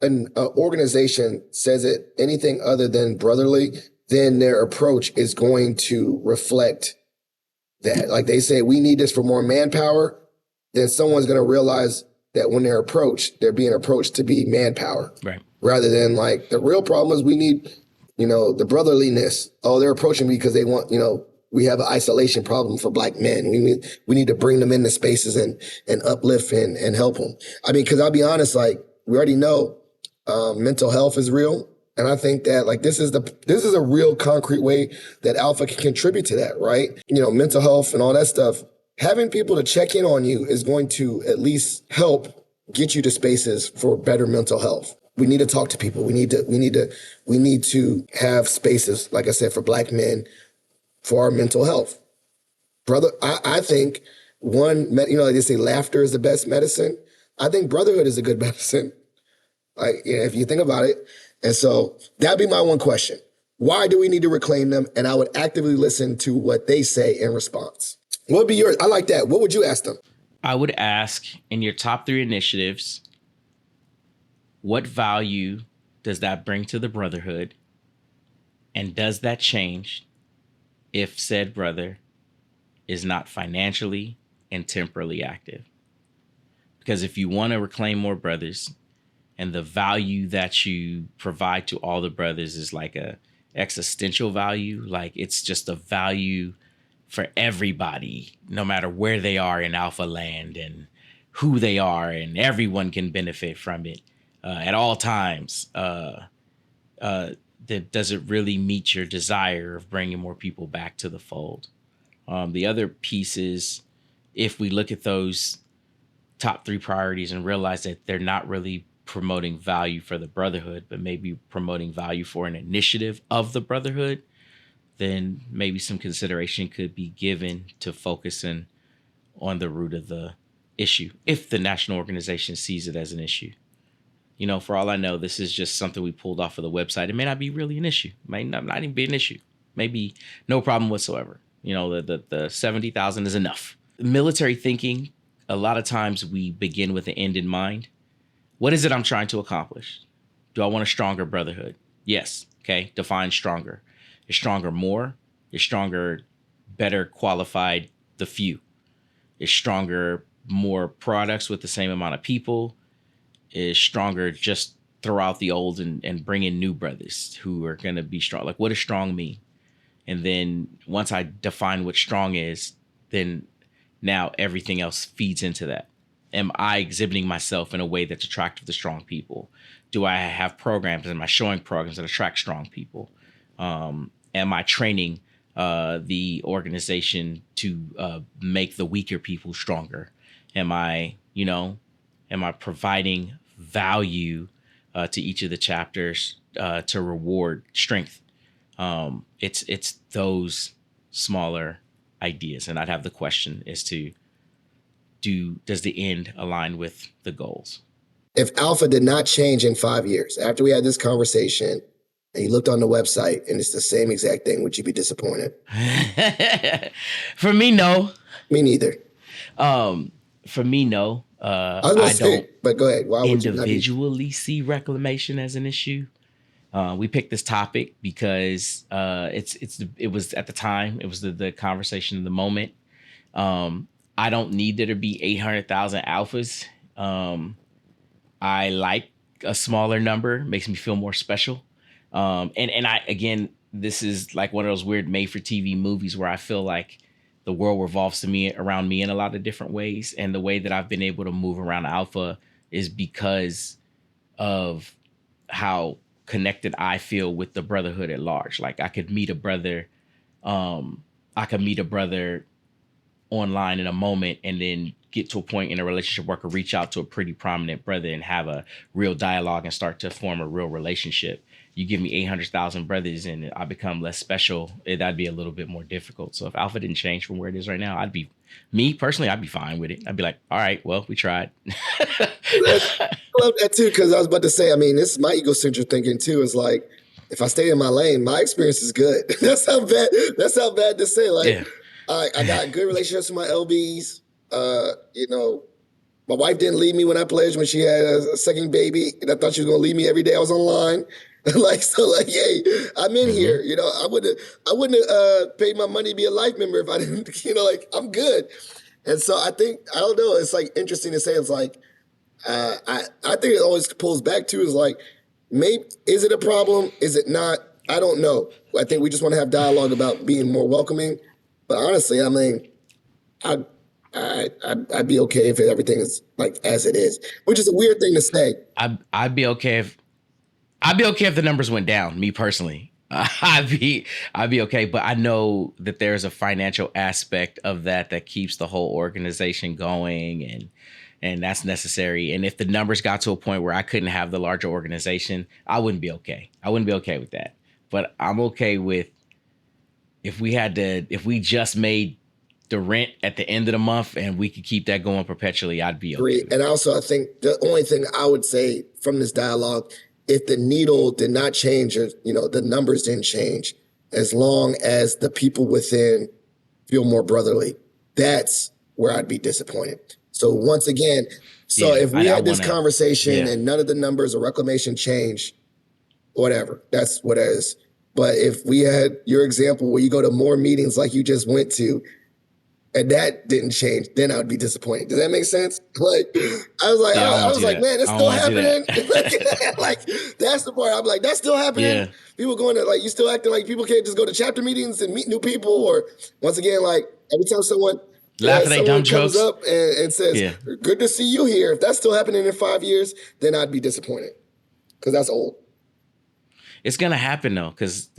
an organization says it anything other than brotherly, then their approach is going to reflect that. Like they say, we need this for more manpower, then someone's going to realize that when they're being approached to be manpower. Right. Rather than like, the real problem is we need, the brotherliness. Oh, they're approaching me because they want, we have an isolation problem for Black men. We need to bring them into spaces and uplift and help them. I mean, because I'll be honest, like we already know mental health is real. And I think that like this is a real concrete way that Alpha can contribute to that, right? Mental health and all that stuff. Having people to check in on you is going to at least help get you to spaces for better mental health. We need to talk to people. We need to have spaces, like I said, for Black men for our mental health. Brother, I think like they say laughter is the best medicine. I think brotherhood is a good medicine. Like, if you think about it. And so that'd be my one question. Why do we need to reclaim them? And I would actively listen to what they say in response. What would be yours? I like that. What would you ask them? I would ask, in your top 3 initiatives, what value does that bring to the brotherhood? And does that change if said brother is not financially and temporally active? Because if you want to reclaim more brothers and the value that you provide to all the brothers is like a existential value, like it's just a value for everybody, no matter where they are in Alpha Land and who they are, and everyone can benefit from it at all times. That does it really meet your desire of bringing more people back to the fold? The other piece is, if we look at those top 3 priorities and realize that they're not really promoting value for the brotherhood, but maybe promoting value for an initiative of the brotherhood, then maybe some consideration could be given to focusing on the root of the issue, if the national organization sees it as an issue. For all I know, this is just something we pulled off of the website. It may not be really an issue. It may not even be an issue. Maybe no problem whatsoever. The 70,000 is enough. Military thinking, a lot of times we begin with the end in mind. What is it I'm trying to accomplish? Do I want a stronger brotherhood? Yes. Okay. Define stronger. Is stronger more? Is stronger better qualified the few? Is stronger more products with the same amount of people? Is stronger just throw out the old and bring in new brothers who are going to be strong? Like, what does strong mean? And then once I define what strong is, then now everything else feeds into that. Am I exhibiting myself in a way that's attractive to strong people? Do I have programs? Am I showing programs that attract strong people? Am I training the organization to make the weaker people stronger? Am I providing value to each of the chapters to reward strength? It's those smaller ideas, and I'd have the question as to does the end align with the goals? If Alpha did not change in 5 years after we had this conversation, and you looked on the website and it's the same exact thing, would you be disappointed? For me, no. Me neither. For me, no. I was gonna I say, don't but go ahead. Why would you not be? individually see reclamation as an issue. We picked this topic because it was at the time, it was the conversation of the moment. I don't need there to be 800,000 alphas. I like a smaller number, makes me feel more special. And I, again, this is like one of those weird made for TV movies where I feel like the world revolves to me around me in a lot of different ways. And the way that I've been able to move around Alpha is because of how connected I feel with the brotherhood at large. Like I could meet a brother, I could meet a brother online in a moment and then get to a point in a relationship where I could reach out to a pretty prominent brother and have a real dialogue and start to form a real relationship. You give me 800,000 brothers and I become less special, that'd be a little bit more difficult. So if Alpha didn't change from where it is right now, me personally, I'd be fine with it. I'd be like, all right, well, we tried. I love that too, because I was about to say, I mean, this is my egocentric thinking too. Is like, if I stay in my lane, my experience is good. That's how bad. That's how bad to say. Like, Yeah. I got good relationships with my LBs. You know, my wife didn't leave me when I pledged when she had a second baby, and I thought she was gonna leave me every day I was online. Like so, like, hey, I'm in Mm-hmm. here. You know, I wouldn't have paid my money to be a life member if I didn't. You know, like I'm good. And so I think I don't know. It's like interesting to say. It's like I think it always pulls back to is like, maybe is it a problem? Is it not? I don't know. I think we just want to have dialogue about being more welcoming. But honestly, I mean, I I'd be okay if everything is like as it is, which is a weird thing to say. I'd be okay if the numbers went down. Me personally, I'd be okay. But I know that there's a financial aspect of that keeps the whole organization going, and that's necessary. And if the numbers got to a point where I couldn't have the larger organization, I wouldn't be okay. I wouldn't be okay with that. But I'm okay with if we just made the rent at the end of the month and we could keep that going perpetually, I'd be okay. And also, I think the only thing I would say from this dialogue, if the needle did not change, or the numbers didn't change, as long as the people within feel more brotherly, that's where I'd be disappointed. So once again, if we had this conversation and none of the numbers or reclamation changed, whatever, that's what it is. But if we had your example where you go to more meetings like you just went to, and that didn't change, then I would be disappointed. Does that make sense? Like, I was like, I was like, man, it's still happening. Like, that's the part. I'm like, that's still happening. Yeah. People going to you still acting like people can't just go to chapter meetings and meet new people, or once again, like every time someone comes up and says, "Good to see you here," if that's still happening in 5 years, then I'd be disappointed because that's old. It's gonna happen though, because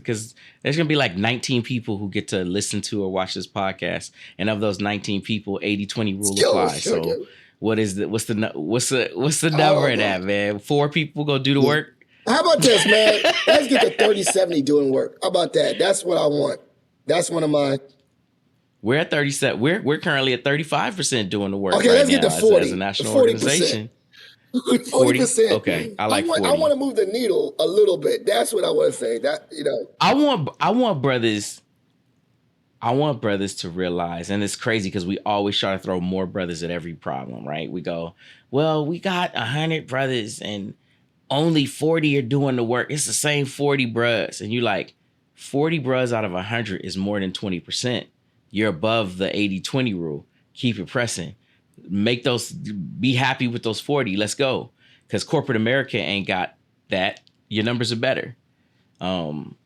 there's gonna be like 19 people who get to listen to or watch this podcast, and of those 19 people, 80-20 rule applies. So, what's the number of that, man? 4 people go do the work. How about this, man? Let's get to 30-70 doing work. How about that? That's what I want. That's one of my. We're at 37. We're currently at 35% doing the work. Okay, right let's get to 40 as a national organization. 40%. Okay, I like 40. I want to move the needle a little bit. That's what I want to say. I want brothers. I want brothers to realize, and it's crazy because we always try to throw more brothers at every problem, right? We go, well, we got 100 brothers and only 40 are doing the work. It's the same 40 bros, and you like 40 bros out of 100 is more than 20%. You're above the 80-20 rule. Keep it pressing. Be happy with those 40. Let's go. Because corporate America ain't got that. Your numbers are better. And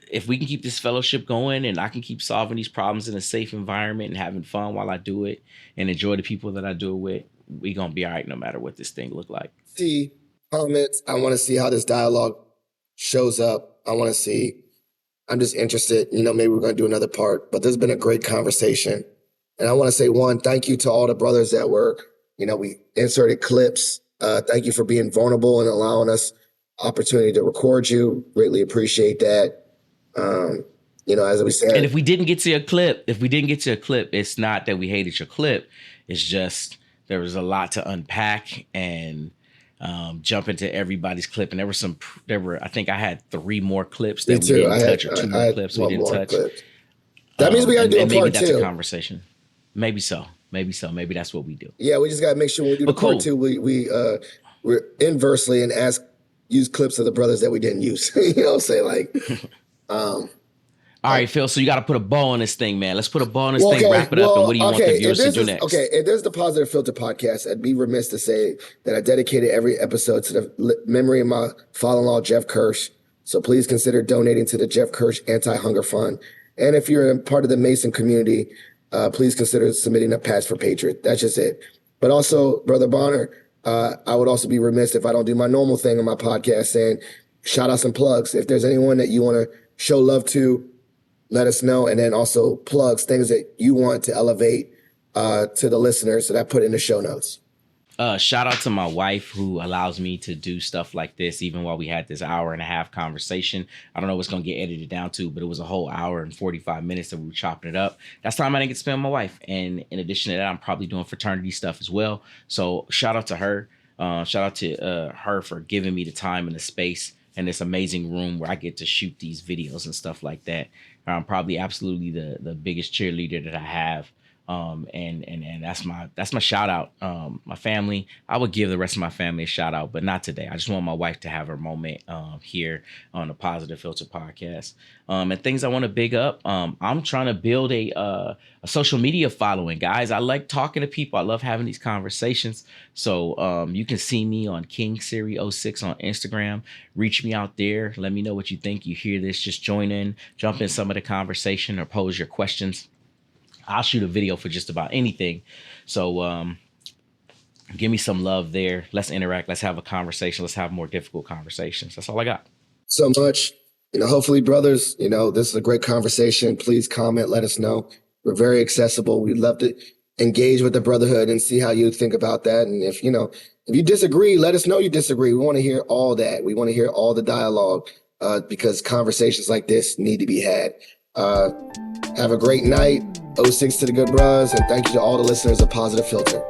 if we can keep this fellowship going and I can keep solving these problems in a safe environment and having fun while I do it and enjoy the people that I do it with, we going to be all right no matter what this thing look like. See comments. I want to see how this dialogue shows up. I want to see. I'm just interested. Maybe we're going to do another part. But there's been a great conversation. And I want to say, one, thank you to all the brothers that were, we inserted clips. Thank you for being vulnerable and allowing us opportunity to record you. Greatly appreciate that. As we said, And if we didn't get to a clip, it's not that we hated your clip. It's just there was a lot to unpack and jump into everybody's clip. And I think I had 3 more clips me that we too. didn't touch, or 2 I more had clips we one didn't more touch. clip. That means we got to do a And maybe part that's a 2. conversation. Maybe so. Maybe that's what we do. Yeah, we just got to make sure when we do the But part cool. 2, we're inversely and use clips of the brothers that we didn't use. You know what I'm saying? Like, All right, Phil. So you got to put a bow on this thing, man. Let's put a bow on this thing. Wrap it up. And what do you want the viewers to do next? If there's the Positive Filter podcast, I'd be remiss to say that I dedicated every episode to the memory of my father-in-law, Jeff Kirsch. So please consider donating to the Jeff Kirsch Anti-Hunger Fund. And if you're a part of the Mason community, please consider submitting a patch for Patriot. That's just it. But also, Brother Bonner, I would also be remiss if I don't do my normal thing on my podcast saying shout outs and plugs. If there's anyone that you want to show love to, let us know. And then also plugs, things that you want to elevate to the listeners that I put in the show notes. Shout out to my wife who allows me to do stuff like this, even while we had this 1.5-hour conversation. I don't know what's going to get edited down to, but it was a whole hour and 45 minutes that we were chopping it up. That's time I didn't get to spend with my wife. And in addition to that, I'm probably doing fraternity stuff as well. So shout out to her. Shout out to her for giving me the time and the space and this amazing room where I get to shoot these videos and stuff like that. I'm probably absolutely the biggest cheerleader that I have. And that's my shout out. My family, I would give the rest of my family a shout out, but not today. I just want my wife to have her moment here on the Positive Filter podcast. And things I want to big up. I'm trying to build a social media following, guys. I like talking to people. I love having these conversations. So you can see me on King Siri 06 on Instagram. Reach me out there. Let me know what you think. You hear this, just join in, jump in some of the conversation or pose your questions. I'll shoot a video for just about anything. So give me some love there. Let's interact. Let's have a conversation. Let's have more difficult conversations. That's all I got. So much. Hopefully, brothers, this is a great conversation. Please comment. Let us know. We're very accessible. We'd love to engage with the brotherhood and see how you think about that. And if you disagree, let us know you disagree. We want to hear all that. We want to hear all the dialogue because conversations like this need to be had. Have a great night. 06 to the good bros, and thank you to all the listeners of Positive Filter.